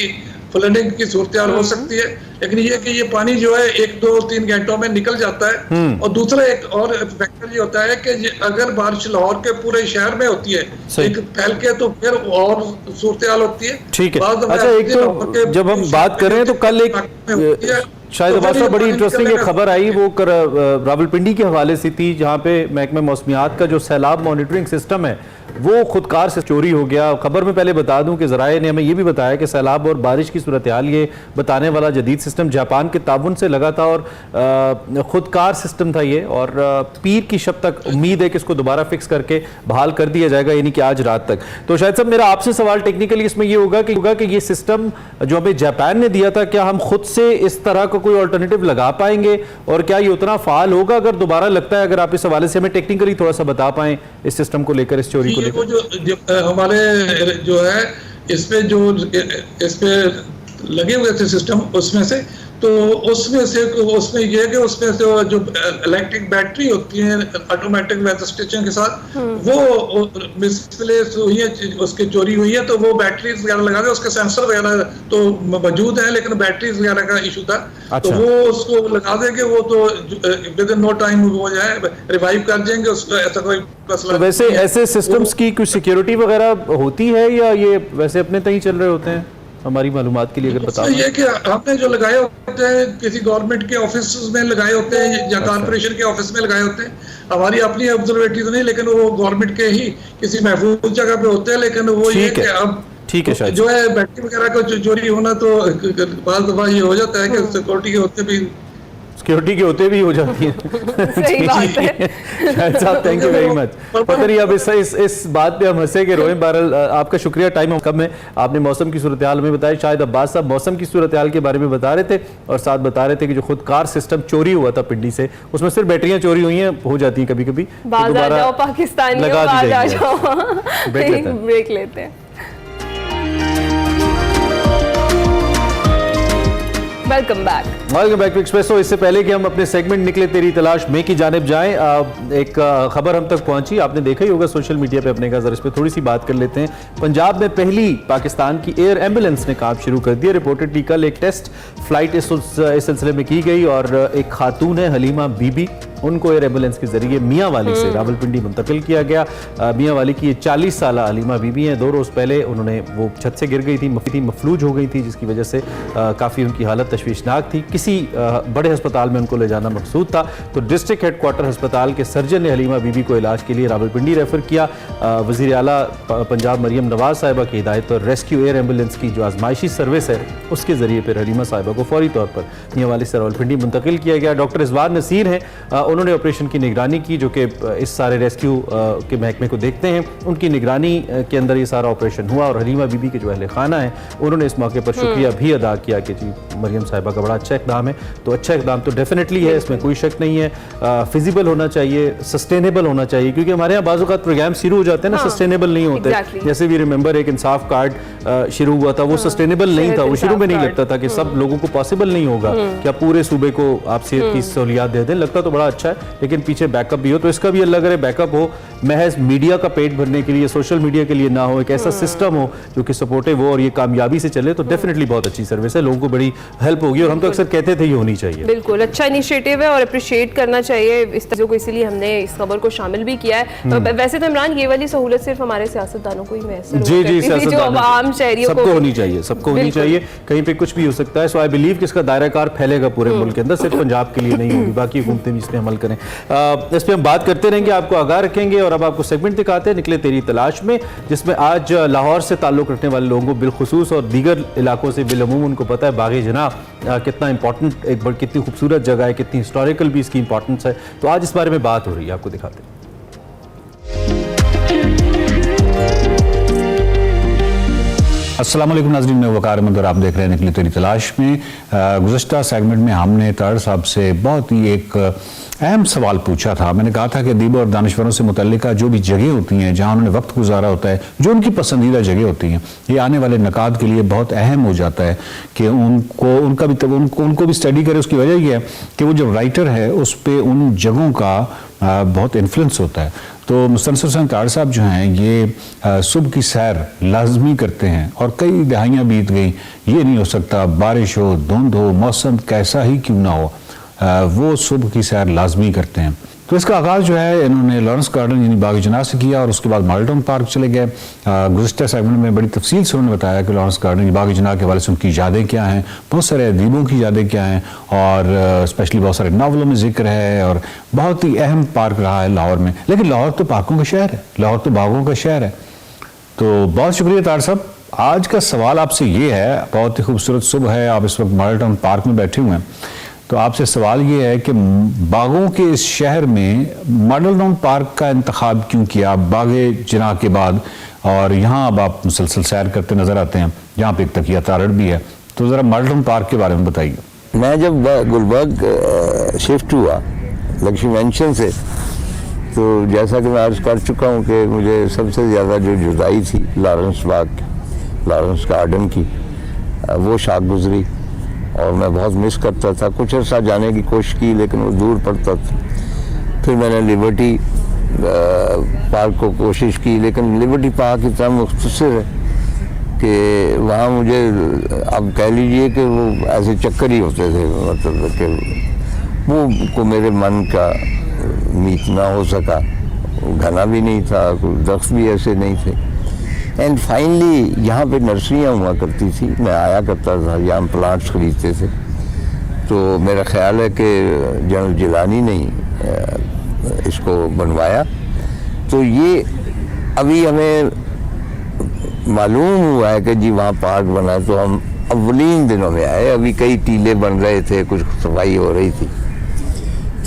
फ्लडिंग की सूरत हो सकती है, लेकिन ये कि ये पानी जो है 1-2-3 घंटों में निकल जाता है। और दूसरा एक और फैक्टर ये होता है कि अगर बारिश लाहौर के पूरे शहर में होती है एक फैल के तो फिर और सूरत हाल होती है। ठीक है, अच्छा एक तो जब हम बात कर रहे हैं तो कल एक शायद तो बड़ी इंटरेस्टिंग एक खबर आई, वो रावलपिंडी के हवाले से थी, जहाँ पे महकमे मौसमियात का जो सैलाब मॉनिटरिंग सिस्टम है वो खुदकार से चोरी हो गया। खबर में पहले बता दूं कि ज़राए ने हमें ये भी बताया कि सैलाब और बारिश की सूरत हाल ये बताने वाला जदीद सिस्टम जापान के ताउन से लगा था और खुदकार सिस्टम था ये, और पीर की शब तक उम्मीद है कि इसको दोबारा फिक्स करके बहाल कर दिया जाएगा, यानी कि आज रात तक। तो शायद साहब मेरा आपसे सवाल टेक्निकली इसमें ये होगा कि ये सिस्टम जो हमें जापान ने दिया था, क्या हम खुद से इस तरह का कोई ऑल्टरनेटिव लगा पाएंगे और क्या ये उतना फाल होगा अगर दोबारा लगता है? अगर आप इस हवाले से हमें टेक्निकली थोड़ा सा बता पाएं इस सिस्टम को लेकर, इस चोरी को लेकर। वो जो हमारे जो है इस पे लगे हुए थे सिस्टम, उसमें से तो उसमें ये है कि उसमें से जो इलेक्ट्रिक बैटरी होती है ऑटोमेटिक वेदर स्टेशन के साथ वो मिसप्लेस हुई है, उसकी चोरी हुई है। तो वो बैटरीज वगैरह लगा दे, उसके सेंसर वगैरह तो मौजूद है लेकिन बैटरीज वगैरह का इशू था। अच्छा। तो वो उसको लगा देंगे, वो तो विद इन नो टाइम वो जो है रिवाइव कर देंगे उसका, ऐसा कोई मसला। तो वैसे ऐसे सिस्टम्स की कुछ सिक्योरिटी वगैरह होती है या ये वैसे अपने तय चल रहे होते हैं? हमारी मालूमात के लिए अगर बताओ। ये कि हमने जो लगाए होते हैं किसी गवर्नमेंट के ऑफिस में लगाए होते हैं या कॉर्पोरेशन के ऑफिस में लगाए होते हैं। हमारी अपनी ऑब्जर्वेटरी तो नहीं, लेकिन वो गवर्नमेंट के ही किसी महफूज जगह पे होते हैं। लेकिन वो ये कि अब ठीक है शायद जो है बैटरी वगैरह का चोरी होना तो बाज़ दफा ये हो जाता है कि सिक्योरिटी के होते भी सिक्योरिटी के होते भी हो जाती है। सही बात है। शाहिद साहब थैंक यू वेरी मच। पता नहीं अब इस बात पे हम हंसे के रोए। बहरहाल आपका शुक्रिया, टाइम कम है। आपने मौसम की सूरत हाल में बताया। शायद अब्बास साहब मौसम की सूरत हाल के बारे में बता रहे थे और साथ बता रहे थे कि जो खुद कार सिस्टम चोरी हुआ था पिंडी से, उसमें सिर्फ बैटरियां चोरी हुई हैं, हो जाती हैं कभी कभी। बाज आ जाओ पाकिस्तानियों, बाज आ जाओ। ब्रेक लेते हैं। Welcome back to Expresso. इससे पहले कि हम अपने सेगमेंट निकले तेरी तलाश में की जानिब जाएं, एक खबर हम तक पहुंची, आपने देखा ही होगा सोशल मीडिया पे अपने का, जरा इस पे थोड़ी सी बात कर लेते हैं। पंजाब में पहली पाकिस्तान की एयर एम्बुलेंस ने काम शुरू कर दिया। रिपोर्टेडली कल एक टेस्ट फ्लाइट इस सिलसिले में की गई और एक खातून है हलीमा बीबी, उनको एयर एम्बुलेंस के जरिए मियांवाली से रावलपिंडी मुंतकिल किया गया। मियांवाली की ये 40 साल हलीमा बीबी हैं। 2 रोज़ पहले उन्होंने वो छत से गिर गई थी, मफलूज हो गई थी, जिसकी वजह से काफ़ी उनकी हालत तशवीशनाक थी। किसी बड़े अस्पताल में उनको ले जाना मकसूद था, तो डिस्ट्रिक्ट हेडक्वार्टर अस्पताल के सर्जन ने हलीमा बीबी को इलाज के लिए रावलपिंडी रेफर किया। वज़ीर आला पंजाब मरियम नवाज साहिबा की हिदायत पर रेस्क्यू एयर एम्बुलेंस की जो आजमाइशी सर्विस है, उसके जरिए फिर हलीमा साहिबा को फौरी तौर पर मियांवाली से रावलपिंडी मुंतकिल किया गया। डॉक्टर इजवार नसीर हैं, उन्होंने ऑपरेशन की निगरानी की, जो कि इस सारे रेस्क्यू के महकमे को देखते हैं। उनकी निगरानी के अंदर ये सारा ऑपरेशन हुआ और हलीमा बीबी के जो अहले खाना है, उन्होंने इस मौके पर शुक्रिया भी अदा किया कि जी मरियम साहिबा का बड़ा अच्छा इकदाम है। तो अच्छा इकदाम तो डेफिनेटली है, इसमें कोई शक नहीं है। फिजिबल होना चाहिए, सस्टेनेबल होना चाहिए, क्योंकि हमारे यहाँ बाज़ औक़ात प्रोग्राम शुरू हो जाते हैं ना, सस्टेनेबल नहीं होते। जैसे भी रिमेंबर एक इंसाफ कार्ड शुरू हुआ था, वो सस्टेनेबल नहीं था, वो शुरू में नहीं लगता था कि सब लोगों को पॉसिबल नहीं होगा कि आप पूरे सूबे को आप सेहत की सहूलियात दे दें। लगता तो बड़ा अच्छा है, लेकिन पीछे बैकअप भी हो, तो इसका भी अल्लाह करे बैकअप हो, महज मीडिया का पेट भरने के लिए, सोशल मीडिया के लिए ना हो, एक ऐसा सिस्टम हो जो कि सपोर्टिव हो और ये कामयाबी से चले, तो डेफिनेटली बहुत अच्छी सर्विस है, लोगों को बड़ी हेल्प होगी। और हम तो अक्सर कहते थे ये होनी चाहिए। बिल्कुल अच्छा इनिशिएटिव है और अप्रिशिएट करना चाहिए इस चीज़ों को, इसीलिए हमने इस खबर को शामिल भी किया है। वैसे तो इमरान ये वाली सहूलत सिर्फ हमारे सियासतदानों को ही मैसर जी जी, जो आम शहरियों को सबको होनी चाहिए, सबको होनी चाहिए। कहीं पे कुछ भी हो सकता है। सो आई बिलीव कि इसका दायरा कार फैलेगा पूरे मुल्क के अंदर, सिर्फ पंजाब के लिए नहीं होगी, बाकी हुकूमतें भी इस पर अमल करें। इस पर हम बात करते रहेंगे, आपको आगाह रखेंगे। और अब आपको सेगमेंट दिखाते हैं निकले तेरी तलाश में, जिसमें आज लाहौर से ताल्लुक़ रखने वाले लोगों को बिलखुसूस और दीगर इलाकों से बिलअमूम उनको पता है बाग़ जनाह कितना इंपॉर्टेंट, एक कितनी खूबसूरत जगह है, कितनी हिस्टोरिकल भी इसकी इंपॉर्टेंस है। तो आज इस बारे में बात हो रही है, आपको दिखाते हैं। अस्सलाम वालेकुम नाज़रीन, मैं वकार अहमद और आप देख रहे हैं निकली तेरी तलाश में। गुज़श्ता सेगमेंट में हमने तार साहब से बहुत ही एक अहम सवाल पूछा था। मैंने कहा था कि अदीब और दानिशवरों से मुतल्लिका जो भी जगह होती हैं जहाँ उन्होंने वक्त गुजारा होता है, जो उनकी पसंदीदा जगह होती हैं, ये आने वाले नकाद के लिए बहुत अहम हो जाता है कि उनको भी स्टडी करे। उसकी वजह यह है कि वो जो राइटर है उस पर उन जगहों का बहुत इन्फ्लुएंस होता है। तो मुस्तनसर हुसैन तार साहब जो हैं ये सुबह की सैर लाजमी करते हैं और कई दहाइयाँ बीत गई, ये नहीं हो सकता बारिश हो, धुंध हो, मौसम कैसा ही क्यों ना हो, वो सुबह की सैर लाजमी करते हैं। तो इसका आगाज़ जो है इन्होंने लॉरेंस गार्डन यानी बाग जनाह से किया और उसके बाद मॉडल टाउन पार्क चले गए। गुज़श्ता सेगमेंट में बड़ी तफसील से उन्होंने बताया कि लॉरेंस गार्डन बाग जनाह के हवाले से उनकी यादें क्या हैं, बहुत सारे अदीबों की यादें क्या हैं और स्पेशली बहुत सारे नावलों में जिक्र है और बहुत ही अहम पार्क रहा है लाहौर में। लेकिन लाहौर तो पार्कों का शहर है, लाहौर तो बागों का शहर है। तो बहुत शुक्रिया तार साहब। आज का सवाल आपसे ये है, बहुत ही खूबसूरत सुबह है, आप इस वक्त मॉडल टाउन पार्क में बैठे हुए हैं, तो आपसे सवाल ये है कि बागों के इस शहर में मॉडल टाउन पार्क का इंतखाब क्यों किया बागे जनाह के बाद, और यहाँ अब आप मुसलसल सैर करते नज़र आते हैं, यहाँ पे एक तकिया तारड़ भी है। तो ज़रा मॉडल टाउन पार्क के बारे में बताइए। मैं जब गुलबर्ग शिफ्ट हुआ लक्ष्मी मेंशन से, तो जैसा कि मैं अर्ज़ कर चुका हूँ कि मुझे सबसे ज़्यादा जो जुदाई थी लॉरेंस बाग, लॉरेंस गार्डन की, वो शाख गुजरी और मैं बहुत मिस करता था। कुछ अर्सा जाने की कोशिश की लेकिन वो दूर पड़ता था। फिर मैंने लिबर्टी पार्क को कोशिश की, लेकिन लिबर्टी पार्क इतना मुख्तसर है कि वहाँ मुझे अब कह लीजिए कि वो ऐसे चक्कर ही होते थे, मतलब कि वो को मेरे मन का मीत ना हो सका, घना भी नहीं था, कोई दख्त भी ऐसे नहीं थे। एंड फाइनली यहाँ पे नर्सरियाँ हुआ करती थी, मैं आया करता था, यहाँ प्लांट्स खरीदते थे। तो मेरा ख्याल है कि जनरल जिलानी ने इसको बनवाया। तो ये अभी हमें मालूम हुआ है कि जी वहाँ पार्क बना, तो हम अव्वलीन दिनों में आए, अभी कई टीले बन रहे थे, कुछ सफाई हो रही थी।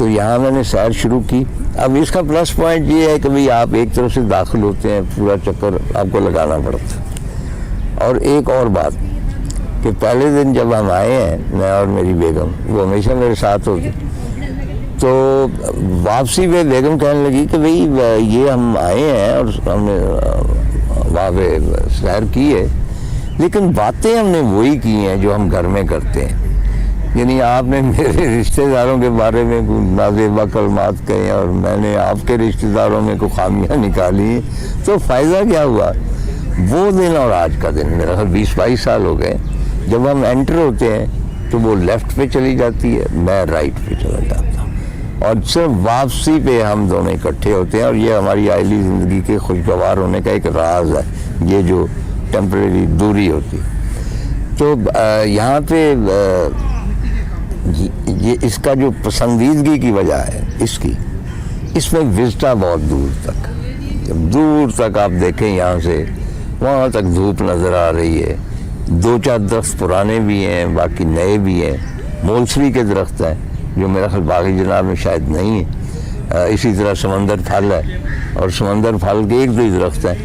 तो यहाँ मैंने सैर शुरू की। अब इसका प्लस पॉइंट ये है कि भाई आप एक तरफ से दाखिल होते हैं, पूरा चक्कर आपको लगाना पड़ता है। और एक और बात कि पहले दिन जब हम आए हैं, मैं और मेरी बेगम, वो हमेशा मेरे साथ होती, तो वापसी में बेगम कहने लगी कि भाई ये हम आए हैं और हमने वहाँ पे सैर की है, लेकिन बातें हमने वही की हैं जो हम घर में करते हैं। यानी आपने मेरे रिश्तेदारों के बारे में कुछ नाज़ेबा कलमात कहे और मैंने आपके रिश्तेदारों में कुछ खामियां निकाली, तो फ़ायदा क्या हुआ? वो दिन और आज का दिन, मेरा 20-22 साल हो गए, जब हम एंटर होते हैं तो वो लेफ़्ट पे चली जाती है, मैं राइट पे चला जाता हूँ, और सिर्फ वापसी पे हम दोनों इकट्ठे होते हैं। और ये हमारी आइली ज़िंदगी के खुशगवार होने का एक राज है, ये जो टेम्परेरी दूरी होती। तो यहाँ पे ये इसका जो पसंदीदगी की वजह है इसमें विस्टा बहुत दूर तक, जब दूर तक आप देखें यहाँ से वहाँ तक धूप नज़र आ रही है। 2-4 दरख्त पुराने भी हैं, बाकी नए भी हैं। मोलसरी के दरख्त हैं जो मेरा ख्याल बागी जनाब में शायद नहीं है। इसी तरह समंदर फल है, और समंदर फल के 1-2 दरख्त हैं,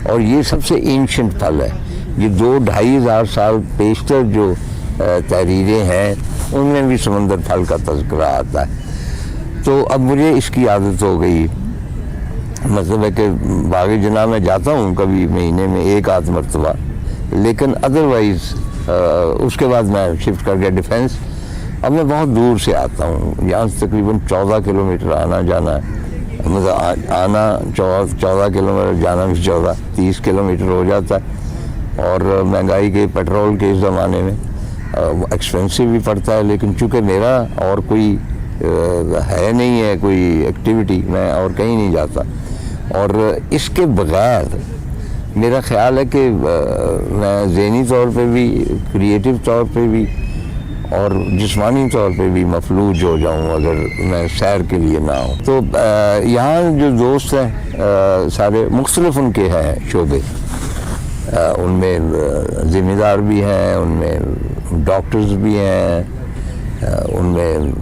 और ये सबसे एंशिएंट फल है। ये 2-2.5 हज़ार साल पेशतर जो तहरीरें हैं उनमें भी समंदर फल का तज़किरा आता है। तो अब मुझे इसकी आदत हो गई, मतलब है कि बागी जनाब में जाता हूँ कभी महीने में 1-8 मरतबा, लेकिन अदरवाइज़ उसके बाद मैं शिफ्ट कर गया डिफेंस। अब मैं बहुत दूर से आता हूँ, यहाँ से तकरीबन 14 किलोमीटर आना जाना है, मतलब आना 14 किलोमीटर, जाना भी 14-30 किलोमीटर हो जाता है। और महंगाई के, पेट्रोल के इस ज़माने में एक्सपेंसिव भी पड़ता है, लेकिन चूँकि मेरा और कोई है नहीं है कोई एक्टिविटी, मैं और कहीं नहीं जाता, और इसके बगैर मेरा ख्याल है कि मैं ज़हनी तौर पे भी, क्रिएटिव तौर पे भी और जिस्मानी तौर पे भी मफलूज हो जाऊँ अगर मैं सैर के लिए ना हो। तो यहाँ जो दोस्त हैं सारे मुख्तलिफ उनके हैं शोबे, उनमें ज़िम्मेदार भी हैं, उनमें डॉक्टर्स भी हैं, उनमें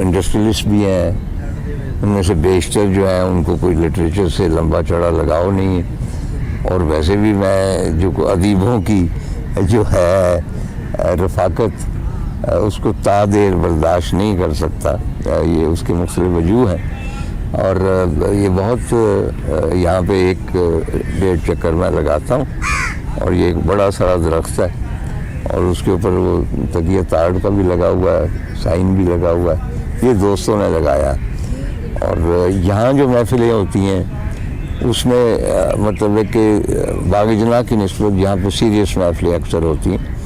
इंडस्ट्रियलिस्ट भी हैं। उनमें से बेशतर जो हैं उनको कोई लिटरेचर से लंबा चौड़ा लगाव नहीं है, और वैसे भी मैं जो अदीबों की जो है रफ़ाकत, उसको तादेर बर्दाश्त नहीं कर सकता। ये उसके मुख्तलिफ वजूह हैं, और ये बहुत यहाँ पे 1-1.5 चक्कर मैं लगाता हूँ, और ये एक बड़ा सारा दरख्त है, और उसके ऊपर वो तकिया ताड़ का भी लगा हुआ है, साइन भी लगा हुआ है, ये दोस्तों ने लगाया। और यहाँ जो महफिलें होती हैं उसमें मतलब है कि बागी जनाब की निस्बत यहाँ पे सीरियस महफिलें अक्सर होती हैं,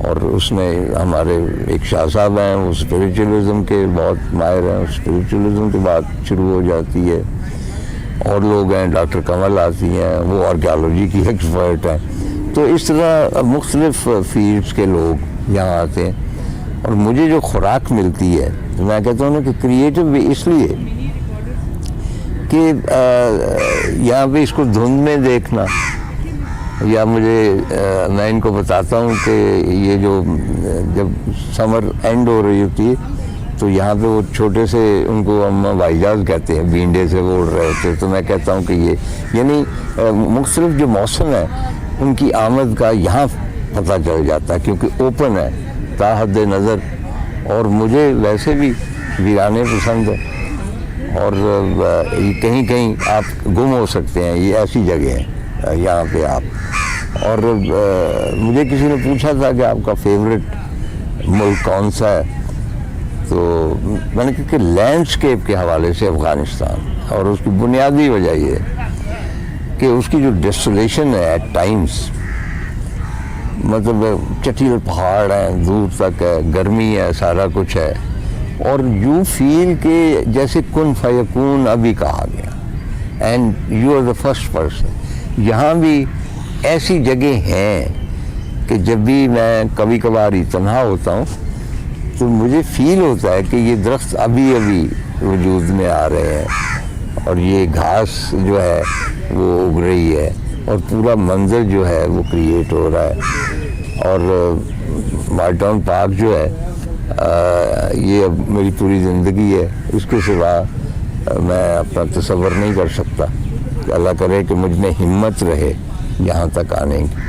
और उसमें हमारे एक शाह साहब हैं, वो स्पिरिचुअलिज्म के बहुत माहिर हैं, स्पिरिचुअलिज्म की बात शुरू हो जाती है। और लोग हैं, डॉक्टर कमल आती हैं, वो आर्कियोलॉजी की एक्सपर्ट हैं। तो इस तरह मुख्तलिफ फील्ड्स के लोग यहाँ आते हैं, और मुझे जो खुराक मिलती है, तो मैं कहता हूँ ना कि क्रिएटिव भी इसलिए कि यहाँ पे इसको धुंध में देखना, या मैं इनको बताता हूँ कि ये जो जब समर एंड हो रही होती है तो यहाँ पे वो छोटे से, उनको हम भाईजाज कहते हैं, बींडे से वो उड़ रहे होते हैं। तो मैं कहता हूँ कि ये यानी मुख्तलिफ जो मौसम है उनकी आमद का यहाँ पता चल जाता है, क्योंकि ओपन है ताहद नज़र। और मुझे वैसे भी वीराने पसंद है, और कहीं कहीं आप गुम हो सकते हैं, ये ऐसी जगह है यहाँ पे आप। और मुझे किसी ने पूछा था कि आपका फेवरेट मुल्क कौन सा है, तो मैंने कहा कि लैंडस्केप के हवाले से अफ़गानिस्तान, और उसकी बुनियादी वजह ये कि उसकी जो डेस्टिनेशन है एट टाइम्स, मतलब चटील पहाड़ हैं, दूर तक है, गर्मी है, सारा कुछ है, और यू फील के जैसे कुन फयकून अभी कहा गया, and you are the first person. यहाँ भी ऐसी जगह हैं कि जब भी मैं कभी कभार ही तन्हा होता हूँ तो मुझे फील होता है कि ये दरख्त अभी अभी वजूद में आ रहे हैं, और ये घास जो है वो उग रही है, और पूरा मंजर जो है वो क्रिएट हो रहा है। और मार्टाउन पार्क जो है ये अब मेरी पूरी ज़िंदगी है, उसके सिवा मैं अपना तसव्वुर नहीं कर सकता। अल्लाह करे कि मुझ में हिम्मत रहे यहाँ तक आने की।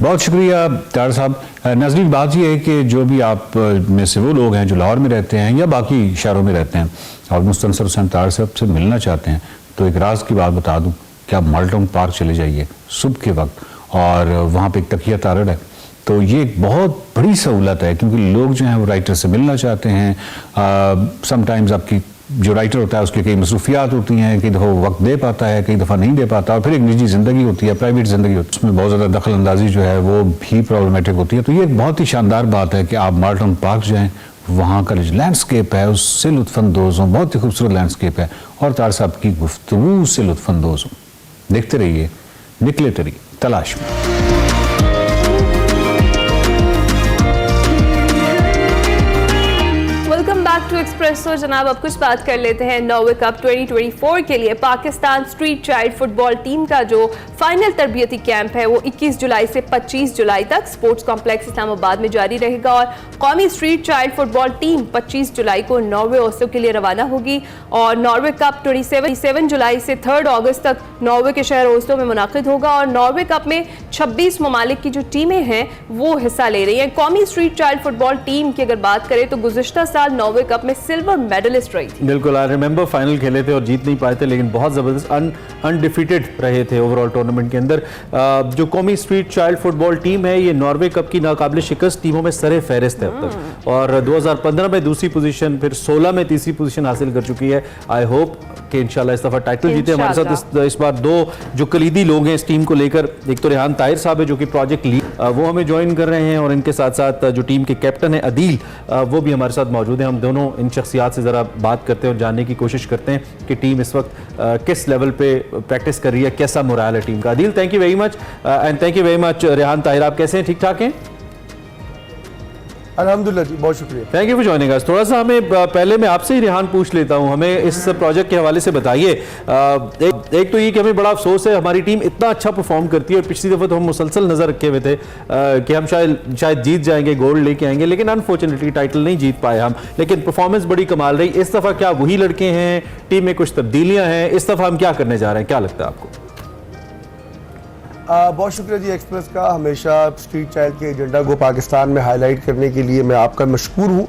बहुत शुक्रिया तार साहब। नाज़रीन, बात यह है कि जो भी आप में से वो लोग हैं जो लाहौर में रहते हैं या बाकी शहरों में रहते हैं और मुस्तनसर हुसैन तार साहब से मिलना चाहते हैं, तो एक राज की बात बता दूं कि आप मॉडल टाउन पार्क चले जाइए सुबह के वक्त, और वहाँ पे एक तकिया तारड़ है। तो ये एक बहुत बड़ी सहूलत है, क्योंकि लोग जो हैं वो राइटर से मिलना चाहते हैं। समटाइम्स आपकी जो राइटर होता है उसकी कई मसरूफियात होती हैं, कई दफ़ा वो वक्त दे पाता है, कई दफ़ा नहीं दे पाता, और फिर एक निजी ज़िंदगी होती है, प्राइवेट ज़िंदगी होती है, उसमें बहुत ज़्यादा दखल अंदाजी जो है वो भी प्रॉब्लमेटिक होती है। तो ये एक बहुत ही शानदार बात है कि आप मॉडल टाउन पार्क जाएँ, वहाँ का जो लैंडस्केप है उससे लुत्फ़अंदोज़ हों, बहुत ही खूबसूरत लैंडस्केप है, और तार साहब की गुफ्तगू से लुत्फ़अंदोज़ हों। देखते रहिए निकले तेरी तलाश में। To Expresso. जनाब, अब कुछ बात कर लेते हैं नॉर्वे कप 2024 के लिए Pakistan street child football team का जो फाइनल तरबियती कैंप है वो 21 जुलाई से 25 जुलाई तक स्पोर्ट्स कॉम्प्लेक्स इस्लामाबाद में जारी रहेगा, और कौमी स्ट्रीट चाइल्ड फुटबॉल टीम 25 जुलाई को नॉर्वे ओस्लो के लिए रवाना होगी, और नॉर्वे कप 27 जुलाई से 3 अगस्त तक नॉर्वे के शहर ओस्लो में मुनाकिद होगा, और नॉर्वे कप में 26 ममालिक की जो टीमें हैं वो हिस्सा ले रही हैं। कौमी स्ट्रीट चाइल्ड फुटबॉल टीम की अगर बात करें तो गुज़िश्ता साल नॉर्वे कप में सिल्वर मेडलिस्ट रही थी। बिल्कुल, आई रिमेंबर फाइनल खेले थे और जीत नहीं पाए थे, लेकिन बहुत ज़बरदस्त अनडिफीटेड रहे थे ओवरऑल टूर्नामेंट के अंदर। जो कौमी स्ट्रीट चाइल्ड फुटबॉल टीम है ये नॉर्वे कप की नाकाबिल शिकस्त टीमों में सरे फहरिस्त है अब तक, और 2015 में दूसरी पोजीशन, फिर 16 में तीसरी पोजीशन हासिल कर चुकी है। आई होप कि इंशाल्लाह इस दफ़ा टाइटल जीते। हमारे साथ इस बार दो जो कलीदी लोग हैं इस टीम को लेकर, एक तो रेहान ताहिर साहब है जो कि प्रोजेक्ट लीड, वो हमें ज्वाइन कर रहे हैं, और इनके साथ साथ जो टीम के कैप्टन है अदील, वो भी हमारे साथ मौजूद हैं। हम दोनों इन शख्सियात से ज़रा बात करते हैं और जानने की कोशिश करते हैं कि टीम इस वक्त किस लेवल पे प्रैक्टिस कर रही है, कैसा मोराल है टीम का। Adeel, thank you very much, and thank you very much Rehan Tahir, आप कैसे हैं? ठीक ठाक हैं? अल्हम्दुलिल्लाह जी, बहुत शुक्रिया। थैंक यू फॉर जॉइनिंग अस। थोड़ा सा हमें पहले मैं आपसे ही रेहान पूछ लेता हूं, हमें इस प्रोजेक्ट के हवाले से बताइए। एक तो ये कि हमें बड़ा अफसोस है हमारी टीम इतना अच्छा परफॉर्म करती है, और पिछली दफ़ा तो हम मुसलसल नज़र रखे हुए थे कि हम शायद जीत जाएंगे, गोल्ड लेके आएंगे, लेकिन अनफॉर्चुनेटली टाइटल नहीं जीत पाए हम, लेकिन परफॉर्मेंस बड़ी कमाल रही। इस दफ़ा क्या वही लड़के हैं, टीम में कुछ तब्दीलियाँ हैं, इस दफ़ा हम क्या करने जा रहे हैं, क्या लगता है आपको? बहुत शुक्रिया जी एक्सप्रेस का, हमेशा स्ट्रीट चाइल्ड के एजेंडा को पाकिस्तान में हाईलाइट करने के लिए मैं आपका मशकूर हूँ।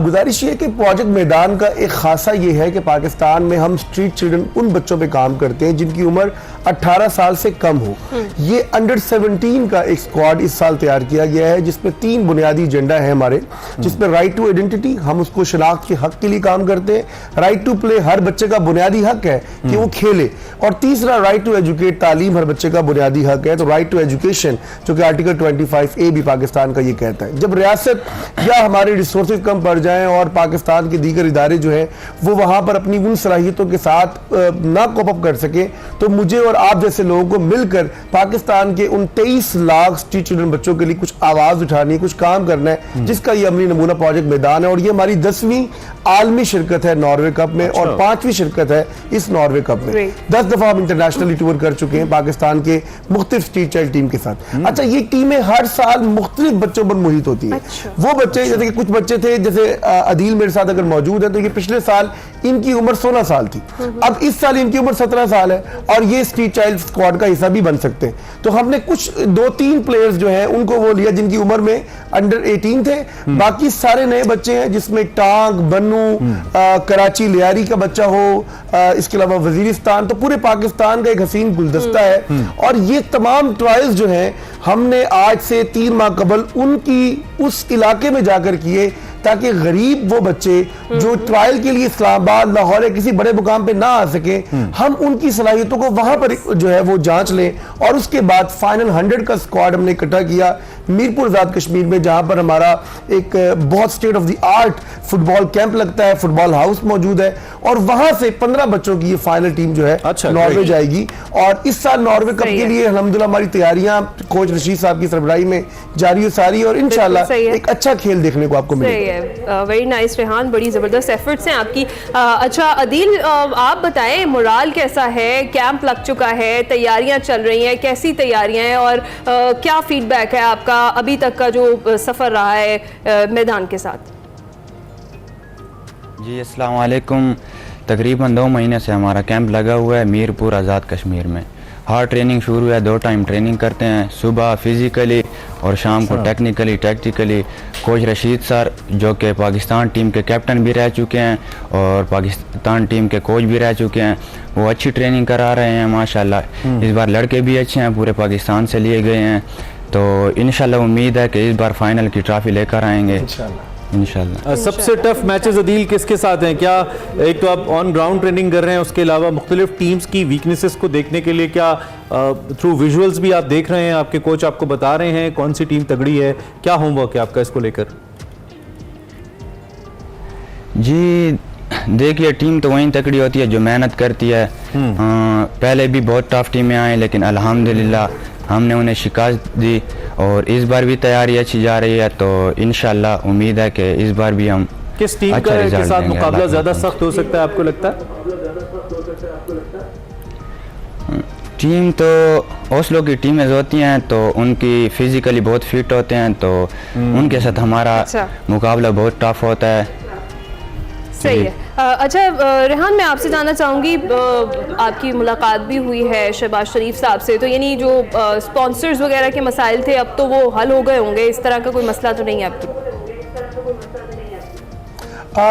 गुजारिश ये कि प्रोजेक्ट मैदान का एक खासा ये है कि पाकिस्तान में हम स्ट्रीट चिल्ड्रन उन बच्चों पे काम करते हैं जिनकी उम्र 18 साल से कम हो। ये अंडर 17 का एक स्क्वाड इस साल तैयार किया गया है, जिसमें 3 बुनियादी एजेंडा है हमारे, जिसमें राइट टू आइडेंटिटी, हम उसको शनाख्त के हक के लिए काम करते हैं। राइट टू प्ले, हर बच्चे का बुनियादी हक है कि वो खेले, और तीसरा राइट टू एजुकेट, तालीम हर बच्चे का बुनियादी हक है, तो राइट टू एजुकेशन जो कि आर्टिकल 25A भी पाकिस्तान का ये कहता है। जब रियासत या हमारे रिसोर्सेज कम पड़ जाएं और पाकिस्तान के दीगर इदारे जो है वो वहां पर अपनी उन सलाहियतों के साथ ना कोप अप कर सके, तो मुझे और आप जैसे लोगों को मिलकर पाकिस्तान के उन 23 लाख स्ट्रीट चिल्ड्रन बच्चों के लिए कुछ आवाज उठानी है, कुछ काम करना है, जिसका ये अमली नमूना प्रोजेक्ट मैदान है। और ये हमारी 10वीं आलमी शिरकत है नॉर्वे कप में, और 5वीं शिरकत है इस नॉर्वे कप में। 10 दफा हम इंटरनेशनली टूर कर चुके हैं पाकिस्तान के मुख्तलिफ स्ट्रीट चाइल्ड टीम के साथ। अच्छा, ये टीमें हर साल मुख्तलिफ बच्चों पर मुहित होती है। वो बच्चे, जैसे कि कुछ बच्चे थे, जैसे अदील मेरे साथ अगर मौजूद है, तो ये पिछले साल इनकी उम्र 16 साल थी, अब इस साल इनकी उम्र 17 साल है, और ये स्ट्रीट चाइल्ड स्क्वाड का हिस्सा भी बन सकते हैं। तो हमने कुछ 2-3 प्लेयर्स जो हैं उनको वो लिया जिनकी उम्र में अंडर 18 थे, बाकी सारे नए बच्चे हैं, जिसमें टांग, बन्नू, कराची लियारी का बच्चा हो, इसके अलावा वजीरिस्तान, तो पूरे पाकिस्तान का एक हसीन गुलदस्ता है। और ये तमाम ट्रायल्स जो हैं हमने आज से 3 माह कबल उनकी उस इलाके में जाकर किए, ताकि गरीब वो बच्चे जो ट्रायल के लिए इस्लामाबाद, लाहौर या किसी बड़े मुकाम पे ना आ सके, हम उनकी सलाहियतों को वहां पर जो है वो जांच लें, और उसके बाद फाइनल 100 का स्क्वाड हमने इकट्ठा किया मीरपुर आजाद कश्मीर में, जहां पर हमारा एक बहुत state of the art football camp लगता है, फुटबॉल हाउस मौजूद है, और वहां से 15 बच्चों की ये फाइनल टीम जो है नॉर्वे जाएगी। और इस साल नॉर्वे कप के लिए अल्हम्दुलिल्लाह हमारी तैयारियां कोच रशीद साहब की सरबराही में जारी हो सारी, और इंशाल्लाह एक अच्छा खेल देखने को आपको मिलेगा। वेरी नाइस रेहान, बड़ी जबरदस्त एफर्ट्स हैं आपकी। अच्छा अदील, आप बताएं मोराल कैसा है? कैंप लग चुका है, तैयारियां चल रही हैं, कैसी तैयारियां हैं, और क्या फीडबैक है आपका अभी तक का जो सफर रहा है मैदान के साथ? जी अस्सलाम वालेकुम। तकरीबन 2 महीने से हमारा कैंप लगा हुआ है मीरपुर आज़ाद कश्मीर में। हार्ड ट्रेनिंग शुरू है, 2 टाइम ट्रेनिंग करते हैं, सुबह फिज़िकली और शाम को technically tactically. Coach Rashid sir जो कि पाकिस्तान टीम के कैप्टन भी रह चुके हैं और पाकिस्तान टीम के कोच भी रह चुके हैं, वो अच्छी ट्रेनिंग करा रहे हैं माशाल्लाह। इस बार लड़के भी अच्छे हैं, पूरे पाकिस्तान से लिए गए हैं, तो इंशाल्लाह उम्मीद है कि इस बार फाइनल की ट्रॉफी लेकर आएंगे इंशाल्लाह। सबसे टफ मैचेस अदील किसके साथ हैं? क्या एक तो आप ऑन ग्राउंड ट्रेनिंग कर रहे हैं, उसके अलावा मुख्तलिफ टीम्स की वीकनेसेस को देखने के लिए क्या थ्रू विजुअल्स भी आप देख रहे हैं? आपके कोच आपको बता रहे हैं कौन सी टीम तगड़ी है? क्या होमवर्क है आपका इसको लेकर? जी देखिए, टीम तो वहीं तकड़ी होती है जो मेहनत करती है। पहले भी बहुत टफ टीमें आई, लेकिन अल्हम्दुलिल्लाह हमने उन्हें शिकस्त दी और इस बार भी तैयारी अच्छी जा रही है, तो इंशाल्लाह उम्मीद है कि इस बार भी हम किस टीम अच्छा के साथ देंगे। मुकाबला ज़्यादा सख्त हो सकता है आपको लगता है? टीम तो ओस्लो की टीमें होती हैं तो उनकी फिजिकली बहुत फिट होते हैं, तो उनके साथ हमारा मुकाबला बहुत टफ होता है। सही है। अच्छा रेहान, मैं आपसे जानना चाहूँगी, आपकी मुलाकात भी हुई है शहबाज शरीफ साहब से, तो यानी जो स्पॉन्सर्स वगैरह के मसाइल थे अब तो वो हल हो गए होंगे, इस तरह का कोई मसला तो नहीं है अब तो?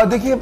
देखिए,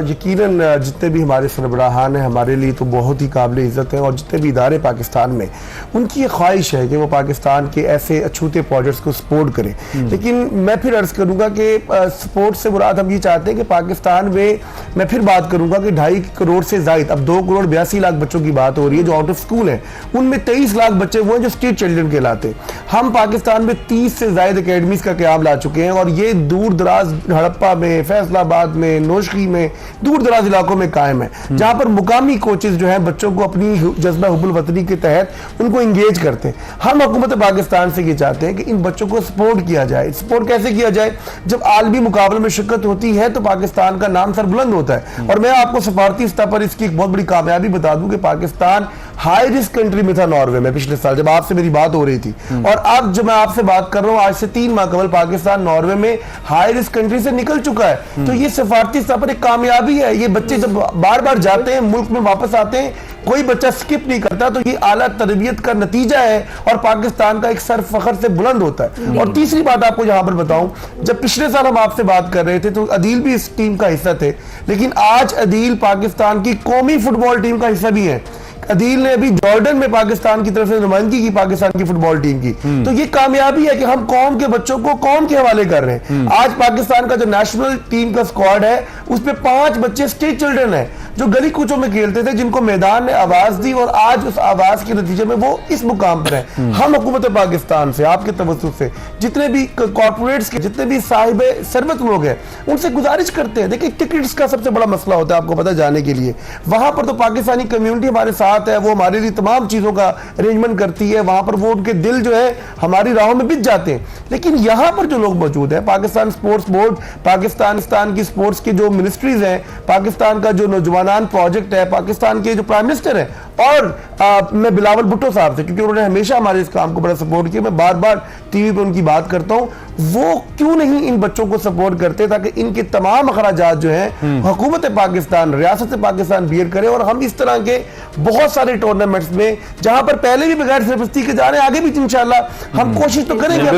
यकीनन जितने भी हमारे सरबराहान हैं हमारे लिए तो बहुत ही काबिल इज़्ज़त हैं, और जितने भी इदारे पाकिस्तान में, उनकी ये ख्वाहिश है कि वो पाकिस्तान के ऐसे अछूते प्रोजेक्ट्स को सपोर्ट करें। लेकिन मैं फिर अर्ज़ करूँगा कि सपोर्ट से मुराद हम ये चाहते हैं कि पाकिस्तान में, मैं फिर बात करूँगा कि 2.5 करोड़ से ज़ायद, अब 2 करोड़ 82 लाख बच्चों की बात हो रही है जो आउट ऑफ स्कूल हैं, उनमें 23 लाख बच्चे वो हैं जो स्ट्रीट चिल्ड्रन कहलाते हैं। हम पाकिस्तान में 30 से ज़ायद अकेडमीज़ का क़याम ला चुके हैं, और ये दूर दराज हड़प्पा में, फैसलाबाद में, नोशकी में, दूर दराज इलाकों में कायम है, जहां पर मुकामी कोचेस जो हैं बच्चों को अपनी जज्बा हुब्बुल वतनी के तहत उनको इंगेज करते हैं। हम हुकूमत पाकिस्तान से ये चाहते हैं कि इन बच्चों को सपोर्ट किया जाए। सपोर्ट कैसे किया जाए? जब आलमी मुकाबले में शिरकत होती है तो पाकिस्तान का नाम सर बुलंद होता है। और मैं आपको सफारती स्तर पर इसकी एक बहुत बड़ी कामयाबी बता दूं कि पाकिस्तान हाई रिस्क कंट्री में था नॉर्वे में पिछले साल, जब आपसे मेरी बात हो रही थी, और अब जब मैं आपसे बात कर रहा हूं आज से 3 माह कबल पाकिस्तान नॉर्वे में हाई रिस्क कंट्री से निकल चुका है। तो ये सफारती स्तर पर एक कामयाबी है। ये बच्चे जब बार बार जाते हैं मुल्क में वापस आते हैं, कोई बच्चा स्किप नहीं करता, तो ये आला तरबियत का नतीजा है और पाकिस्तान का एक सर फखर से बुलंद होता है। और तीसरी बात आपको यहां पर बताऊं, जब पिछले साल हम आपसे बात कर रहे थे तो अदील भी इस टीम का हिस्सा थे, लेकिन आज अदील पाकिस्तान की कौमी फुटबॉल टीम का हिस्सा भी है। अदील ने अभी जॉर्डन में पाकिस्तान की तरफ से नुमाइंदगी की पाकिस्तान की फुटबॉल टीम की। तो ये कामयाबी है कि हम कौम के बच्चों को कौम के हवाले कर रहे हैं। आज पाकिस्तान का जो नेशनल टीम का स्क्वाड है उसमें 5 बच्चे स्ट्रीट चिल्ड्रन हैं जो गली कूचों में खेलते थे, जिनको मैदान ने आवाज दी, और आज उस आवाज के नतीजे में वो इस मुकाम पर है। हम हुकूमत पाकिस्तान से, आपके तवज्जुह से, जितने भी कॉर्पोरेट्स के जितने भी साहिब सरबत लोग हैं, उनसे गुजारिश करते हैं। देखिए, टिकट्स का सबसे बड़ा मसला होता है, आपको पता, जाने के लिए। वहां पर तो पाकिस्तानी कम्युनिटी हमारे साथ है, वो हमारे लिए तमाम चीजों का अरेंजमेंट करती है, वहां पर वो उनके दिल जो है हमारी राहों में बिछ जाते हैं। लेकिन यहां पर जो लोग मौजूद है, पाकिस्तान स्पोर्ट्स बोर्ड, पाकिस्तान की स्पोर्ट्स की जो मिनिस्ट्रीज हैं, पाकिस्तान का जो नौजवान प्रोजेक्ट है, पाकिस्तान के जो प्राइम मिनिस्टर है, और मैं बिलावल भुट्टो साहब से, क्योंकि उन्होंने हमेशा हमारे इस काम को बड़ा सपोर्ट किया, मैं बार बार टीवी पे उनकी बात करता हूं, वो क्यों नहीं इन बच्चों को सपोर्ट करते ताकि इनके तमाम अखराजात जो हैं हुकूमत पाकिस्तान, रियासत पाकिस्तान बियर करे, और हम इस तरह के बहुत सारे टूर्नामेंट्स में, जहां पर पहले भी बगैर सरपरस्ती के जा रहे हैं, आगे भी इंशाल्लाह हम कोशिश तो करेंगे।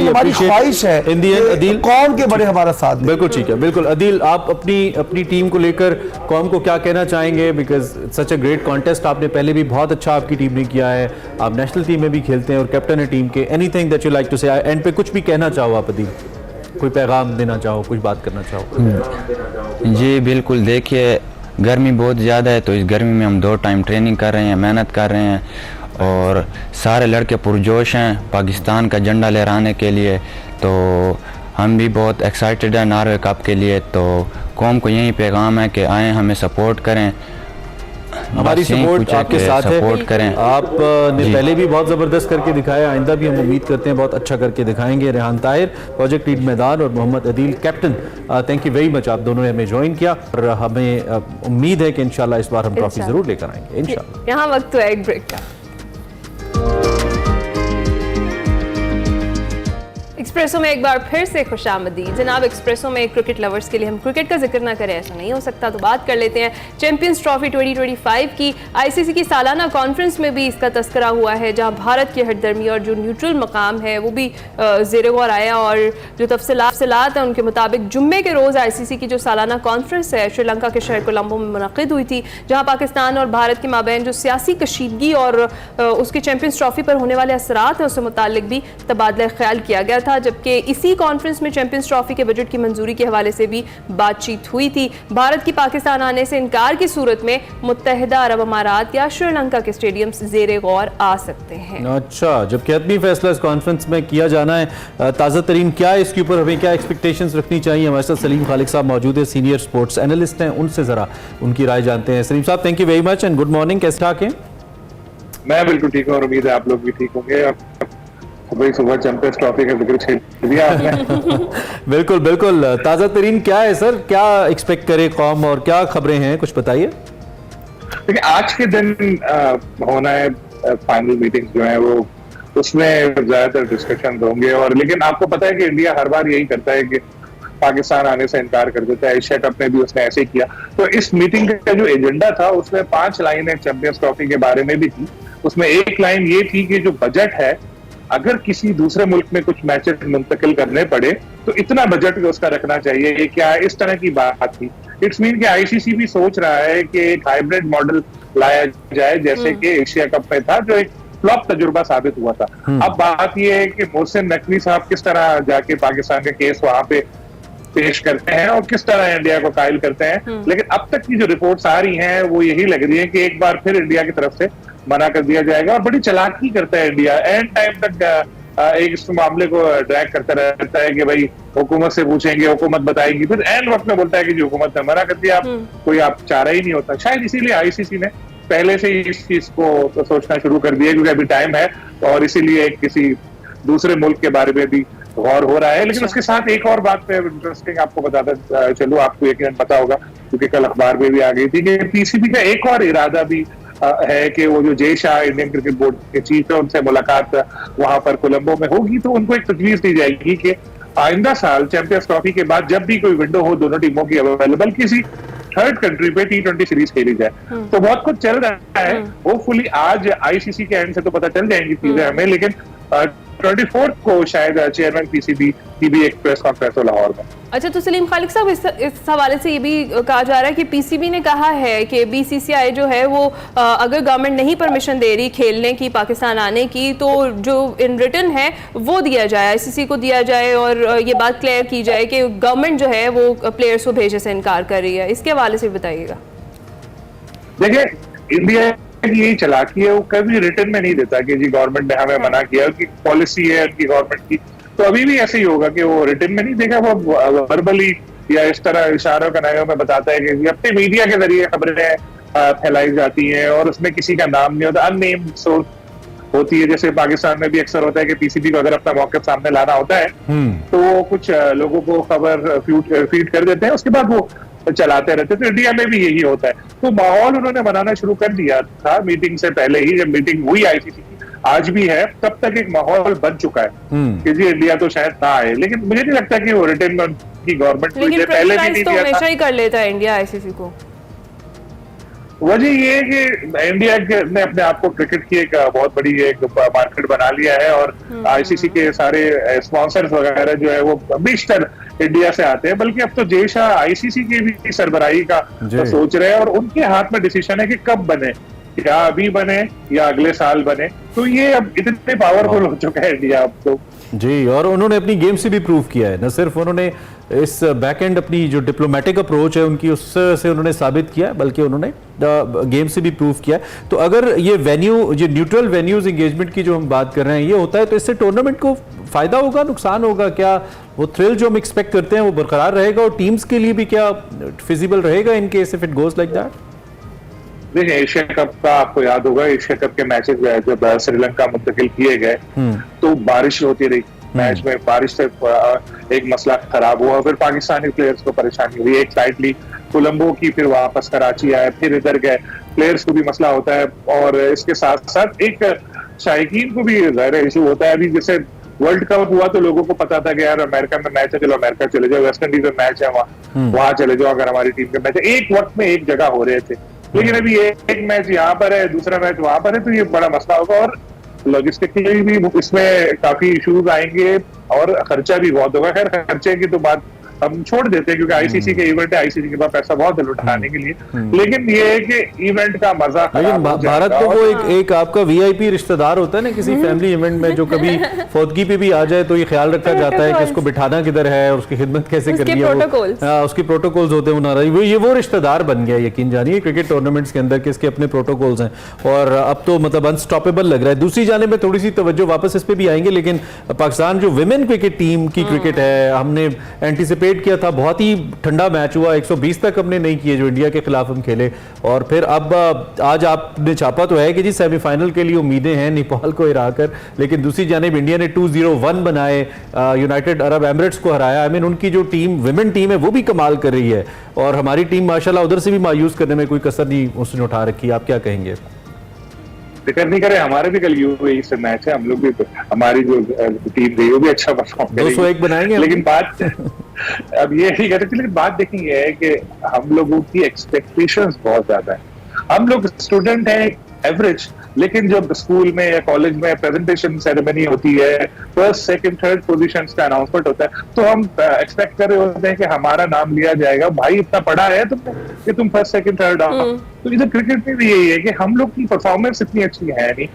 हमारी ख्वाहिश है कौम के बड़े हमारा साथ। बिल्कुल ठीक है, बिल्कुल। अदील, आप अपनी टीम को लेकर कौम को क्या कहना चाहेंगे? Because such a great contest, आपने पहले भी बहुत अच्छा आपकी टीम ने किया है, आप नेशनल टीम में भी खेलते हैं और कैप्टन है टीम के। Anything that you like to say, and पे कुछ भी कहना चाहो आप अदील, कोई पैगाम देना चाहो, कुछ बात करना चाहो? जी बिल्कुल, देखिए गर्मी बहुत ज़्यादा है, तो इस गर्मी में हम 2 टाइम ट्रेनिंग कर रहे हैं, मेहनत कर रहे हैं, और सारे लड़के पुरजोश हैं पाकिस्तान का झंडा लहराने के लिए। तो हम भी बहुत एक्साइटेड हैं नॉर्वे कप के लिए। तो कौम को यही पैगाम है कि आएँ, हमें सपोर्ट करें, हमारी सपोर्ट आपके साथ है। सपोर्ट करें। आपने पहले भी बहुत ज़बरदस्त करके दिखाया, आइंदा भी हम उम्मीद करते हैं बहुत अच्छा करके दिखाएंगे। रेहान ताहिर, प्रोजेक्ट लीड मैदान, और Mohammad Adeel, captain, thank you very much, आप दोनों ने हमें ज्वाइन किया, और हमें उम्मीद है कि इंशाल्लाह इस बार हम ट्रॉफी ज़रूर लेकर आएंगे इंशाल्लाह। यहाँ वक्त है एक ब्रेक का। एक्सप्रेसो में एक बार फिर से खुशामदीद। जनाब, एक्सप्रेसो में क्रिकेट लवर्स के लिए हम क्रिकेट का जिक्र ना करें ऐसा नहीं हो सकता, तो बात कर लेते हैं चैंपियंस ट्रॉफी 2025 की। आईसीसी की सालाना कॉन्फ्रेंस में भी इसका तस्करा हुआ है, जहां भारत की हटदर्मी और जो न्यूट्रल मकाम है वो भी ज़ेरे गौर आया। और जो तफसीलात हैं उनके मुताबिक जुम्मे के रोज़ आईसीसी की जो सालाना कॉन्फ्रेंस है श्रीलंका के शहर कोलंबो में मुनक़िद हुई थी, जहाँ पाकिस्तान और भारत के माबैन जो सियासी कशीदगी और उसके चैंपियंस ट्रॉफी पर होने वाले असरात हैं उससे मुताल्लिक भी तबादला ख्याल किया गया था। जबकि इसी कॉन्फ्रेंस में चैंपियंस ट्रॉफी के बजट की मंजूरी के हवाले से भी बातचीत हुई थी। भारत की पाकिस्तान आने से इनकार की सूरत में मुत्तहिदा अरब अमारात या श्रीलंका के स्टेडियम्स ज़ेरे गौर आ सकते हैं। अच्छा, जबकि हतमी फैसला इस कॉन्फ्रेंस में किया जाना है, ताज़ा तरीन क्या है इसके ऊपर हमें क्या एक्सपेक्टेशंस रखनी चाहिए? हमारे साथ सलीम खालिक साहब मौजूद है, सीनियर स्पोर्ट्स एनालिस्ट हैं, उनसे ज़रा उनकी राय जानते हैं। सलीम साहब, thank you very much and good morning, कैसे ठाक हैं? मैं बिल्कुल ठीक हूँ और उम्मीद है आप लोग भी ठीक होंगे। भाई सुबह चैंपियंस ट्रॉफी का जिक्र छेड़ दिया आपने। बिल्कुल बिल्कुल, ताज़ा तरीन क्या है सर, क्या एक्सपेक्ट करे कौम और क्या खबरें हैं, कुछ बताइए। देखिए, आज के दिन होना है फाइनल मीटिंग जो है वो, उसमें ज्यादातर डिस्कशन होंगे। और लेकिन आपको पता है कि इंडिया हर बार यही करता है कि पाकिस्तान आने से इनकार कर देता है। एशिया कप में भी उसने ऐसे ही किया। तो इस मीटिंग का जो एजेंडा था उसमें 5 लाइनें चैंपियंस ट्रॉफी के बारे में भी थी। उसमें एक लाइन ये थी कि जो बजट है, अगर किसी दूसरे मुल्क में कुछ मैचेस मुंतकिल करने पड़े तो इतना बजट उसका रखना चाहिए। ये क्या है, इस तरह की बात थी। इट्स मीन कि आईसीसी भी सोच रहा है कि एक हाइब्रिड मॉडल लाया जाए, जैसे कि एशिया कप में था, जो एक फ्लॉप तजुर्बा साबित हुआ था। अब बात यह है कि मोहसिन नकवी साहब किस तरह जाके पाकिस्तान के केस वहां पे पेश करते हैं और किस तरह इंडिया को कायल करते हैं। लेकिन अब तक की जो रिपोर्ट्स आ रही हैं वो यही लग रही है कि एक बार फिर इंडिया की तरफ से मना कर दिया जाएगा। और बड़ी चालाकी करता है इंडिया, एंड टाइम तक एक इस मामले को ड्रैग करता रहता है कि भाई हुकूमत से पूछेंगे, हुकूमत बताएगी, फिर एंड वक्त में बोलता है कि जो हुकूमत ने मना कर दिया, कोई आप चाह रहा ही नहीं होता। शायद इसीलिए आईसीसी ने पहले से ही इस चीज को सोचना शुरू कर दिया, क्योंकि अभी टाइम है और इसीलिए किसी दूसरे मुल्क के बारे में भी गौर हो रहा है। लेकिन उसके साथ एक और बात पे इंटरेस्टिंग आपको बताता चलो, आपको यकीनन पता होगा क्योंकि कल अखबार में भी आ गई थी कि पीसीबी का एक और इरादा भी है कि वो जो Jay Shah Indian cricket board के चीफ है उनसे मुलाकात वहां पर कोलंबो में होगी। तो उनको एक तजवीज दी जाएगी कि आइंदा साल चैंपियंस ट्रॉफी के बाद जब भी कोई विंडो हो दोनों टीमों की अवेलेबल, किसी थर्ड कंट्री पे T20 सीरीज खेली जाए। तो बहुत कुछ चल रहा है। होपफुली आज आईसीसी के एंड से तो पता चल जाएंगी चीजें हमें, लेकिन 24 को शायद चेयरमैन पीसीबी की भी एक प्रेस कॉन्फ्रेंस हो लाहौर में। अच्छा, तो सलीम खालिक साहब, इस हवाले से ये भी कहा जा रहा है कि पीसीबी ने कहा है कि बीसीसीआई जो है वो अगर गवर्नमेंट नहीं परमिशन दे रही खेलने की, पाकिस्तान आने की, तो जो इन रिटर्न है वो दिया जाए, आईसीसी को दिया जाए और ये बात क्लियर की जाए कि गवर्नमेंट जो है वो प्लेयर्स को भेजने से इनकार कर रही है। इसके हवाले से बताइएगा। देखिए, इंडिया की यही चालाकी है, वो कभी रिटर्न में नहीं देता कि जी गवर्नमेंट ने हमें मना किया, उनकी पॉलिसी है उनकी गवर्नमेंट की। तो अभी भी ऐसे ही होगा कि वो रिटर्न में नहीं देगा, वो वर्बली या इस तरह इशारों का नायों में बताता है कि अपने मीडिया के जरिए खबरें फैलाई जाती हैं और उसमें किसी का नाम नहीं होता, अननेम्ड सोर्स होती है। जैसे पाकिस्तान में भी अक्सर होता है कि पीसीबी को अगर अपना मौक़िफ़ सामने लाना होता है तो वो कुछ लोगों को खबर फीड कर देते हैं, उसके बाद वो चलाते रहते। तो इंडिया में भी यही होता है। तो माहौल उन्होंने बनाना शुरू कर दिया था मीटिंग से पहले ही। जब मीटिंग हुई आईसीसी की, आज भी है, तब तक एक माहौल बन चुका है कि जी इंडिया तो शायद ना आए। लेकिन मुझे नहीं लगता कि वो रिटर्न में उनकी गवर्नमेंट पहले भी नहीं दिया था। हमेशा ही कर लेता है इंडिया आईसीसी को। वजह ये है कि इंडिया ने अपने आप को क्रिकेट की एक बहुत बड़ी एक मार्केट बना लिया है और आईसीसी के सारे स्पॉन्सर्स वगैरह जो है वो बेशतर इंडिया से आते हैं। बल्कि अब तो जय शाह आईसीसी की भी सरबराही का सोच रहे हैं और उनके हाथ में डिसीजन है कि कब बने, या अभी बने या अगले साल बने। तो ये अब इतने पावरफुल हो चुका है इंडिया अब तो जी। और उन्होंने अपनी गेम से भी प्रूव किया है, न सिर्फ उन्होंने इस बैक एंड अपनी जो डिप्लोमेटिक अप्रोच है उनकी उससे उन्होंने साबित किया, बल्कि उन्होंने गेम से भी प्रूव किया। तो अगर ये वेन्यू, ये न्यूट्रल वेन्यूज एंगेजमेंट की जो हम बात कर रहे हैं, ये होता है तो इससे टूर्नामेंट को फायदा होगा, नुकसान होगा? क्या वो थ्रिल जो हम एक्सपेक्ट करते हैं वो बरकरार रहेगा और टीम्स के लिए भी क्या फिजिबल रहेगा in case if it goes like that? देखिए, एशिया कप का आपको याद होगा, एशिया कप के मैचेस जब श्रीलंका मुंतकिल किए गए तो बारिश होती रही। मैच में बारिश से एक मसला खराब हुआ, फिर पाकिस्तानी प्लेयर्स को परेशानी हुई। एक फ्लाइट ली कोलंबो की, फिर वापस कराची आए, फिर इधर गए, प्लेयर्स को भी मसला होता है। और इसके साथ साथ एक शायकीन को भी ज़ाहिर इशू होता है। अभी जैसे वर्ल्ड कप हुआ तो लोगों को पता था कि यार अमेरिका में मैच है, चलो अमेरिका चले जाओ, वेस्ट इंडीज में मैच है वहां चले जाओ अगर हमारी टीम का मैच है। एक वक्त में एक जगह हो रहे थे, लेकिन अभी एक मैच यहाँ पर है, दूसरा मैच वहां पर है, तो ये बड़ा मसला होगा और लॉजिस्टिकली भी इसमें काफी इश्यूज आएंगे और खर्चा भी बहुत होगा। खैर खर्चे की तो बात हम छोड़ देते हैं क्योंकि आईसीसी के इवेंट है, आईसीसी के पास पैसा बहुत है लुटाने के लिए, लेकिन ये है कि इवेंट का मजा लेकिन भारत को वो एक आपका वीआईपी रिश्तेदार होता है ना किसी फैमिली इवेंट में, जो कभी फौतगी पे भी आ जाए तो ये ख्याल रखा जाता है कि उसको बिठाना किधर है और उसकी खिदमत कैसे करनी है, उसकी प्रोटोकॉल्स होते हैं। ये वो रिश्तेदार बन गया, यकीन जानिए क्रिकेट टूर्नामेंट्स के अंदर कि इसके अपने प्रोटोकॉल्स हैं और अब तो मतलब अनस्टॉपेबल लग रहा है। दूसरी जानिब में थोड़ी सी तवज्जो वापस इस पे भी आएंगे, लेकिन पाकिस्तान जो विमेन क्रिकेट टीम की क्रिकेट है, हमने एंटिसिपेट किया था, बहुत ही ठंडा मैच हुआ, 120 तक हमने नहीं किए जो इंडिया के खिलाफ हम खेले, और फिर अब आज आपने छापा तो है कि जी सेमीफाइनल के लिए उम्मीदें हैं नेपाल को हरा कर, लेकिन दूसरी जानिब इंडिया ने 2-0-1 बनाए, यूनाइटेड अरब एमिरेट्स को हराया। आई मीन उनकी जो टीम विमेन टीम है वो भी कमाल कर रही है और हमारी टीम माशाल्लाह उधर से भी मायूस करने में कोई कसर नहीं उसने उठा रखी। आप क्या कहेंगे? फिक्र नहीं करें, हमारे भी कल यूएई से मैच है, हम लोग भी, हमारी जो टीम रही वो भी अच्छा परफॉर्म करेगी, 201 बनाएंगे। लेकिन बात अब ये नहीं कहते, लेकिन बात देखेंगे है कि हम लोगों की एक्सपेक्टेशंस बहुत ज्यादा है। हम लोग स्टूडेंट हैं एवरेज, लेकिन जब स्कूल में या कॉलेज में प्रेजेंटेशन सेरेमनी होती है, फर्स्ट सेकंड थर्ड पोजीशंस का अनाउंसमेंट होता है, तो हम एक्सपेक्ट कर रहे होते हैं कि हमारा नाम लिया जाएगा, भाई इतना पढ़ा है तुमने कि तुम फर्स्ट सेकंड थर्ड आओ। तो इधर क्रिकेट में भी यही है कि हम लोग की परफॉर्मेंस इतनी अच्छी है नहीं,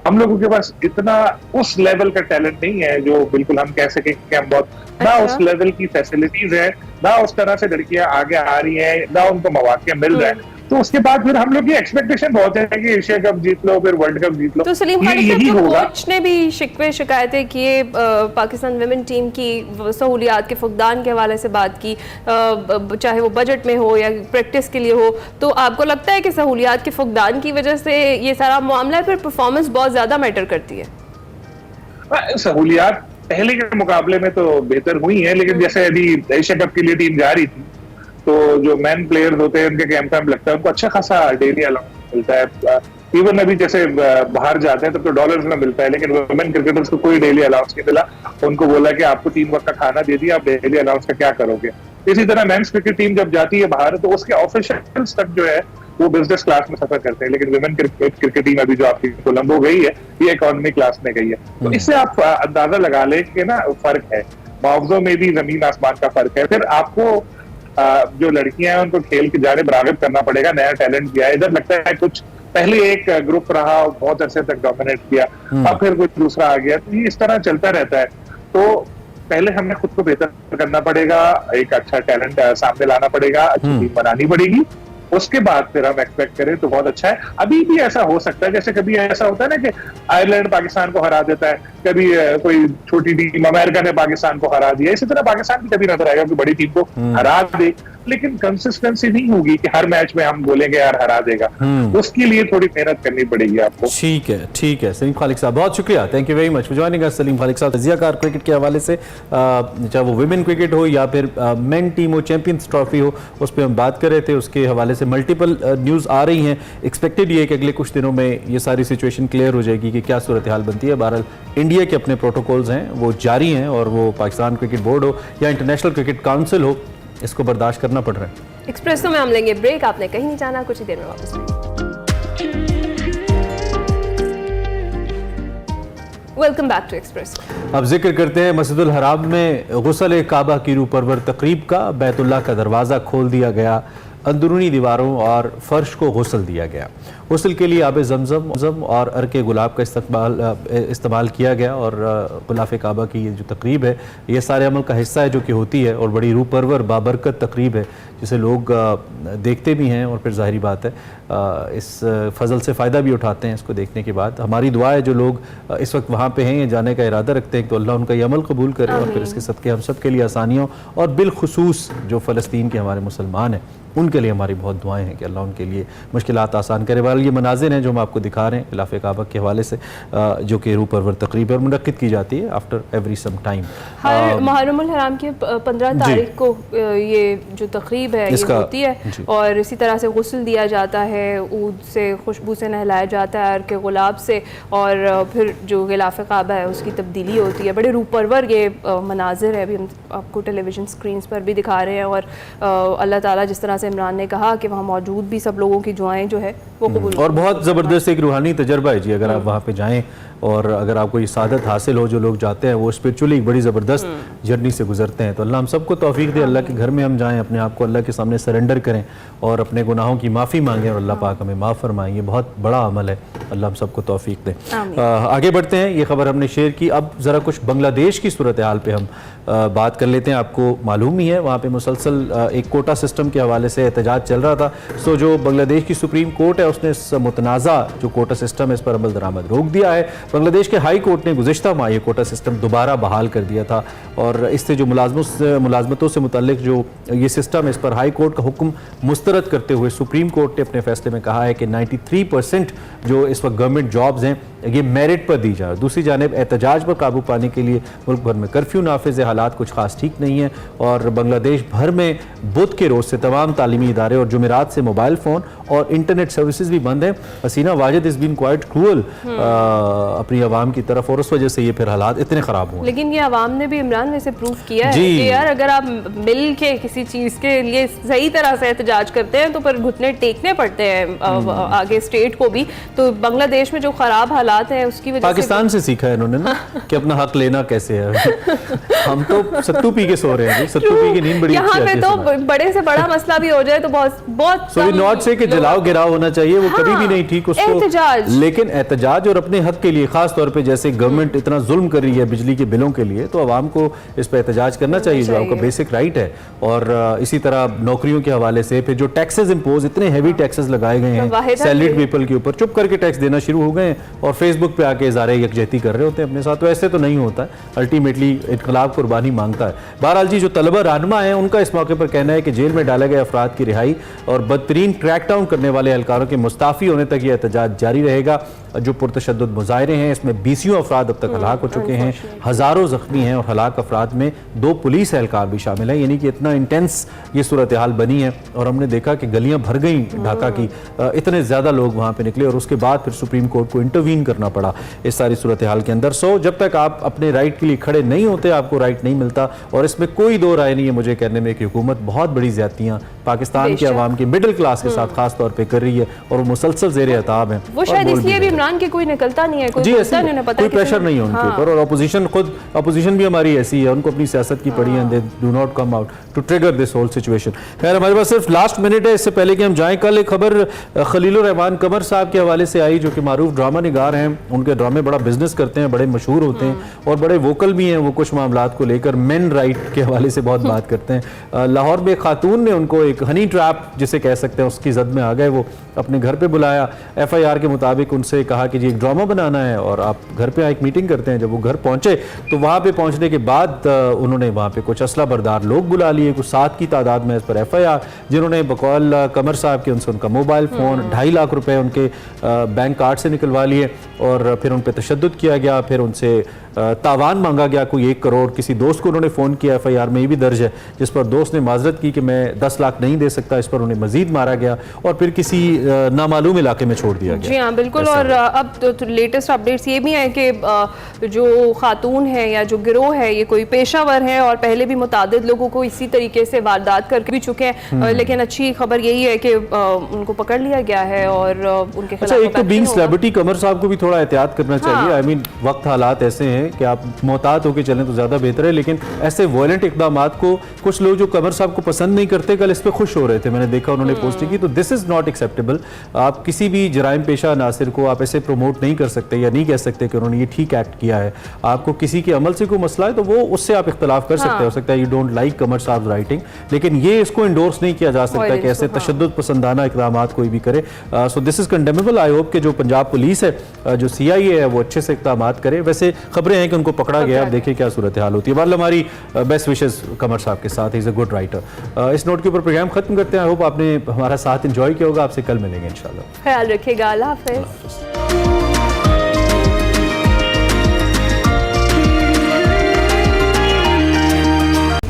हम लोगों के पास इतना उस लेवल का टैलेंट नहीं है जो बिल्कुल हम कह सकें कि हम बहुत, ना उस लेवल की फैसिलिटीज है, ना उस तरह से लड़कियां आगे आ रही हैं, ना उनको मौके मिल रहे हैं। तो उसके बाद फिर हम लोग की एक्सपेक्टेशन बहुत है कि एशिया कप जीत लो, फिर वर्ल्ड कप जीत लो। तो सलीम खान साहब, कोच ने भी शिकवे शिकायतें किए, पाकिस्तान विमेन टीम की सहूलियात के फुकदान के हवाले से बात की, चाहे वो बजट में हो या प्रैक्टिस के लिए हो। तो आपको लगता है कि सहूलियात के फुकदान की वजह से ये सारा मामला है, फिर परफॉर्मेंस बहुत ज्यादा मैटर करती है? सहूलियात पहले के मुकाबले में तो बेहतर हुई है, लेकिन जैसे अभी एशिया कप के लिए टीम जा रही थी तो जो मैन प्लेयर्स होते हैं उनके कैंप लगता है, उनको अच्छा खासा डेली अलाउंस मिलता है। इवन अभी जैसे बाहर जाते हैं तब तो डॉलर्स में मिलता है, लेकिन वुमेन क्रिकेटर्स को कोई डेली अलाउंस नहीं मिला। उनको बोला कि आपको 3 वक्त का खाना दे दिया, आप डेली अलाउंस का क्या करोगे। इसी तरह मेंस क्रिकेट टीम जब जाती है बाहर तो उसके ऑफिशियल्स तक जो है वो बिजनेस क्लास में सफर करते हैं, लेकिन विमेन क्रिकेट टीम अभी जो आपकी कोलंबो गई है ये इकोनॉमी क्लास में गई है। तो इससे आप अंदाजा लगा ले कि ना फर्क है, मुआवजों में भी जमीन आसमान का फर्क है। फिर आपको जो लड़कियां हैं उनको खेल के जाने राग़िब करना पड़ेगा, नया टैलेंट भी है। इधर लगता है कुछ पहले एक ग्रुप रहा, बहुत अरसे तक डोमिनेट किया, अब फिर कुछ दूसरा आ गया, तो ये इस तरह चलता रहता है। तो पहले हमें खुद को बेहतर करना पड़ेगा, एक अच्छा टैलेंट सामने लाना पड़ेगा, अच्छी टीम बनानी पड़ेगी, उसके बाद फिर हम एक्सपेक्ट करें तो बहुत अच्छा है। अभी भी ऐसा हो सकता है, जैसे कभी ऐसा होता है ना कि आयरलैंड पाकिस्तान को हरा देता है, कभी कोई छोटी टीम अमेरिका ने पाकिस्तान को हरा दिया, इसी तरह पाकिस्तान भी कभी नजर आएगा कि बड़ी टीम को हरा दे, लेकिन कंसिस्टेंसी नहीं होगी कि हर मैच में हम बोलेंगे यार हरा देगा। उसके लिए थोड़ी मेहनत करनी पड़ेगी आपको। ठीक है सलीम खालिक साहब, बहुत शुक्रिया, thank you very much for joining us. Salim Khaliq साहब तजियाकार क्रिकेट के हवाले से, चाहे वो विमेन क्रिकेट हो या फिर मेन टीम हो, चैंपियंस ट्रॉफी हो, उस पर हम बात कर रहे थे। उसके हवाले से मल्टीपल न्यूज़ आ रही हैं, एक्सपेक्टेड ये है कि अगले कुछ दिनों में ये सारी सिचुएशन क्लियर हो जाएगी कि क्या सूरत हाल बनती है। बहरहाल इंडिया के अपने प्रोटोकॉल्स हैं वो जारी हैं, और वो पाकिस्तान क्रिकेट बोर्ड हो या इंटरनेशनल क्रिकेट काउंसिल हो, इसको बर्दाश्त करना पड़ रहा है। एक्सप्रेसो में हम लेंगे ब्रेक, आपने कहीं नहीं जाना, कुछ ही देर में वापस आएंगे। Welcome back to Expresso. अब जिक्र करते हैं मस्जिदुल हराम में गुस्ल काबा की रूह परवर तकरीब का। बैतुल्लाह का दरवाज़ा खोल दिया गया, अंदरूनी दीवारों और फर्श को गुस्ल दिया गया। गुस्ल के लिए आब ज़मज़म और अर्के गुलाब का इस्तेमाल किया गया, और गुलाफ काबा की ये जो तकरीब है ये सारे अमल का हिस्सा है जो कि होती है, और बड़ी रूह परवर बाबरकत तकरीब है जिसे लोग देखते भी हैं और फिर ज़ाहिरी बात है इस फजल से फ़ायदा भी उठाते हैं। इसको देखने के बाद हमारी दुआ है जो लोग इस वक्त वहाँ पे हैं या जाने का इरादा रखते हैं तो अल्लाह उनका ये अमल कबूल करे, और फिर इसके सदक़े हम सब के लिए आसानियों, और बिलखुसूस जो फ़लस्तीन के हमारे मुसलमान हैं उनके लिए हमारी बहुत दुआएं हैं कि अल्लाह उनके लिए मुश्किलात आसान करे। वाल ये मनाजिर हैं जो हम आपको दिखा रहे हैं खिलाफ काबा के हवाले से, जो कि रूह परवर तकरीब और मुनक्किद की जाती है आफ्टर एवरी सम टाइम। हर मुहर्रमुल हराम की 15 तारीख को ये जो तकरीब है ये होती है और इसी तरह से गुस्ल दिया जाता है, ऊद से खुशबू से नहलाया जाता है, अर्क गुलाब से, और फिर जो गिलाफ काबा है उसकी तब्दीली होती है। बड़े रूह परवर ये मनाजिर है, अभी हम आपको टेलीविज़न स्क्रीन्स पर भी दिखा रहे हैं। और अल्लाह ताला जिस तरह से इमरान ने कहा कि वहाँ मौजूद भी सब लोगों की दुआएं जो है वो कबूल, और बहुत ज़बरदस्त एक रूहानी तजर्बा है जी। अगर आप वहाँ पे जाएं और अगर आपको ये सादत हासिल हो, जो लोग जाते हैं वो स्पिरिचुअली एक बड़ी ज़बरदस्त जर्नी से गुजरते हैं। तो अल्लाह हम सबको तौफीक दे, अल्लाह के घर में हम जाएं, अपने आप को अल्लाह के सामने सरेंडर करें और अपने गुनाहों की माफ़ी मांगें और अल्लाह पाक हमें माफ़ फरमाएं। ये बहुत बड़ा अमल है, अल्लाह हम सबको तौफीक दे। आगे बढ़ते हैं, ये खबर हमने शेयर की। अब ज़रा कुछ बांग्लादेश की सूरत हाल पे हम बात कर लेते हैं। आपको मालूम ही है वहाँ पे मुसलसल एक कोटा सिस्टम के हवाले से एहतजाज चल रहा था। सो जो बांग्लादेश की सुप्रीम कोर्ट है उसने इस मुतनाज़ा जो कोटा सिस्टम है इस पर अमल दरामद रोक दिया है। बांग्लादेश के हाई कोर्ट ने गुज़िश्ता माह ये कोटा सिस्टम दोबारा बहाल कर दिया था और इससे जो मुलाजमतों से मुतल्लिक जो ये सिस्टम है इस पर हाई कोर्ट का हुक्म मुस्तरद करते हुए सुप्रीम कोर्ट ने अपने फैसले में कहा है कि 93% जो इस वक्त गवर्नमेंट जॉब्स हैं ये मेरिट पर दी जाए। दूसरी जानिब एहतजाज पर काबू पाने के लिए मुल्क भर में कर्फ्यू नाफिज है, हालात कुछ खास ठीक नहीं है और बांग्लादेश भर में बुध के रोज़ से तमाम तालीमी इदारे और जुमेरात से मोबाइल फ़ोन और इंटरनेट सर्विसेज भी बंद हैं। Hasina Wajid is been quite cruel अपनी आवाम की तरफ और उस वजह से ये फिर हालात इतने ख़राब हुए। लेकिन ये आवाम ने भी इमरान में से प्रूव किया है कि यार अगर आप मिल के किसी चीज़ के लिए सही तरह से एहतजाज करते हैं तो फिर घुटने टेकने पड़ते हैं आगे स्टेट को भी। तो बांग्लादेश में जो ख़राब हालात हैं उसकी वजह पाकिस्तान से सीखा है इन्होंने ना कि अपना हक लेना कैसे है। हम तो सत्तू पी के सो रहे हैं, सत्तू पी के नींद बड़ी अच्छी आती है। यहाँ पे तो बड़े से बड़ा मसला भी हो जाए तो बहुत सो नॉट से कि जलाओ गिराव होना चाहिए, वो कभी भी नहीं ठीक उसको, लेकिन एहतजाज और अपने हक के लिए खास तौर पे जैसे गवर्नमेंट इतना जुल्म कर रही है बिजली के बिलों के लिए तो आवाम को इस पर एहतजाज करना चाहिए जो आपका बेसिक राइट है। और इसी तरह नौकरियों के हवाले से फिर जो टैक्सेस इम्पोज, इतने हैवी टैक्सेस लगाए गए हैं सैलरीड पीपल के ऊपर, चुप करके टैक्स देना शुरू हो गए और फेसबुक पे आके इज़ारे यकजहती कर रहे होते हैं अपने साथ। तो ऐसे तो नहीं होता है, अल्टीमेटली इनकलाब कुर्बानी मांगता है। बहरहाल जी जो तलबा रहनुमा हैं उनका इस मौके पर कहना है कि जेल में डाले गए अफराद की रिहाई और बदतरीन क्रैकडाउन करने वाले एहलकारों के मुस्ताफ़ी होने तक यह एहतजाज जारी रहेगा। जो पुरतशद्दुद मुजाहिरे हैं इसमें 20 अफराद अब तक हलाक हो चुके हैं, हज़ारों ज़ख्मी हैं और हलाक अफराद में 2 पुलिस एहलकार भी शामिल हैं। यानी कि इतना इंटेंस ये सूरत हाल बनी है और हमने देखा कि गलियां भर गई ढाका की, इतने ज़्यादा लोग वहाँ पे निकले और उसके बाद फिर सुप्रीम कोर्ट को इंटरवीन करना पड़ा इस सारी सूरत हाल के अंदर। सो जब तक आप अपने राइट के लिए खड़े नहीं होते आपको राइट नहीं मिलता और इसमें कोई दो राय नहीं है मुझे कहने में कि हुकूमत बहुत बड़ी ज़्यादतियाँ पाकिस्तान के अवाम की मिडिल क्लास के साथ खास तौर पर कर रही है और वो मुसलसल ज़ेर अताब है। वो शायद इसलिए भी इमरान के कोई निकलता नहीं है, कोई बोलता नहीं, उन्हें पता कोई प्रेशर नहीं है उनके ऊपर। और अपोजिशन भी हमारी ऐसी है, उनको अपनी सियासत की पड़ी है, they do not come out to trigger this whole situation. खैर हमारे पास सिर्फ लास्ट मिनट है, इससे पहले कि हम जाएं कल एक खबर खलीलुर रहमान कमर साहब के हवाले से आई जो कि मारूफ ड्रामा निगार हैं। उनके ड्रामे बड़ा बिजनेस करते हैं, बड़े मशहूर होते हैं और बड़े वोकल भी हैं। वो कुछ मामलात को लेकर मेन राइट के हवाले से बहुत बात करते हैं। लाहौर में एक खातून ने उनको एक हनी ट्रैप जिसे कह सकते हैं उसकी जद में आ गए, वो अपने घर पे बुलाया, FIR के मुताबिक उनसे कहा कि जी एक ड्रामा बनाना है और आप घर पे एक मीटिंग करते हैं। जब वो घर पहुंचे तो वहाँ पे पहुंचने के बाद उन्होंने वहाँ पे कुछ असला बरदार लोग बुला लिए, कुछ 7 की तादाद में इस पर FIR, जिन्होंने बकौल कमर साहब के उनसे उनका मोबाइल फ़ोन 2.5 लाख रुपए उनके बैंक कार्ड से निकलवा लिए और फिर उन पर तशद्दुद किया गया, फिर उनसे तावान मांगा गया कोई 1 करोड़। किसी दोस्त को उन्होंने फ़ोन किया, FIR में ये भी दर्ज है, जिस पर दोस्त ने माजरत की कि मैं 10 लाख नहीं दे सकता। इस पर उन्हें मजीद मारा गया और फिर किसी नामालूम इलाके में छोड़ दिया गया। जी हाँ बिल्कुल। और अब तो लेटेस्ट अपडेट्स ये भी हैं कि जो खातून है या जो गिरोह है ये कोई पेशावर है और पहले भी मुतादिद लोगों को इसी तरीके से वारदात करके भी चुके हैं। लेकिन अच्छी खबर यही है कि उनको पकड़ लिया गया है और उनके खिलाफ एक तो बीइंग सेलिब्रिटी कमर साहब को भी थोड़ा एहतियात करना चाहिए। आई मीन वक्त हालात ऐसे हैं कि आप मोहतात होकर चलें तो ज़्यादा बेहतर है, लेकिन ऐसे वायलेंट इकदामात को कुछ लोग जो कमर साहब को पसंद नहीं करते कल इस पर खुश हो रहे थे, मैंने देखा उन्होंने पोस्ट की। तो दिस इज़ नॉट एक्सेप्टेबल। आप किसी भी जराइम पेशा नासिर को आप ऐसे प्रमोट नहीं कर सकते या नहीं कह सकते कि उन्होंने ये ठीक एक्ट किया है। आपको किसी के अमल से कोई मसला है तो वो उससे आप इख्तलाफ कर सकते हो सकता है यू डोंट लाइक कमर साहब राइटिंग, लेकिन ये इसको इंडोर्स नहीं किया जा सकता कि ऐसे तशद्दुद पसंदाना इक़दामात कोई भी करे। So this is condemnable. I hope कि जो पंजाब पुलिस है, जो CIA है, वो अच्छे से इक़दामात करे। वैसे खबरें रहे हैं कि उनको पकड़ा गया। अब देखिए क्या सूरत हाल होती है। वाल हमारी बेस्ट विशेस कमर साहब के साथ, इज़ अ गुड राइटर। इस नोट के ऊपर प्रोग्राम खत्म करते हैं। आई होप आपने हमारा साथ एंजॉय किया होगा। आपसे कल मिलेंगे इंशाल्लाह। ख्याल रखिएगा। अल्लाह हाफिज़।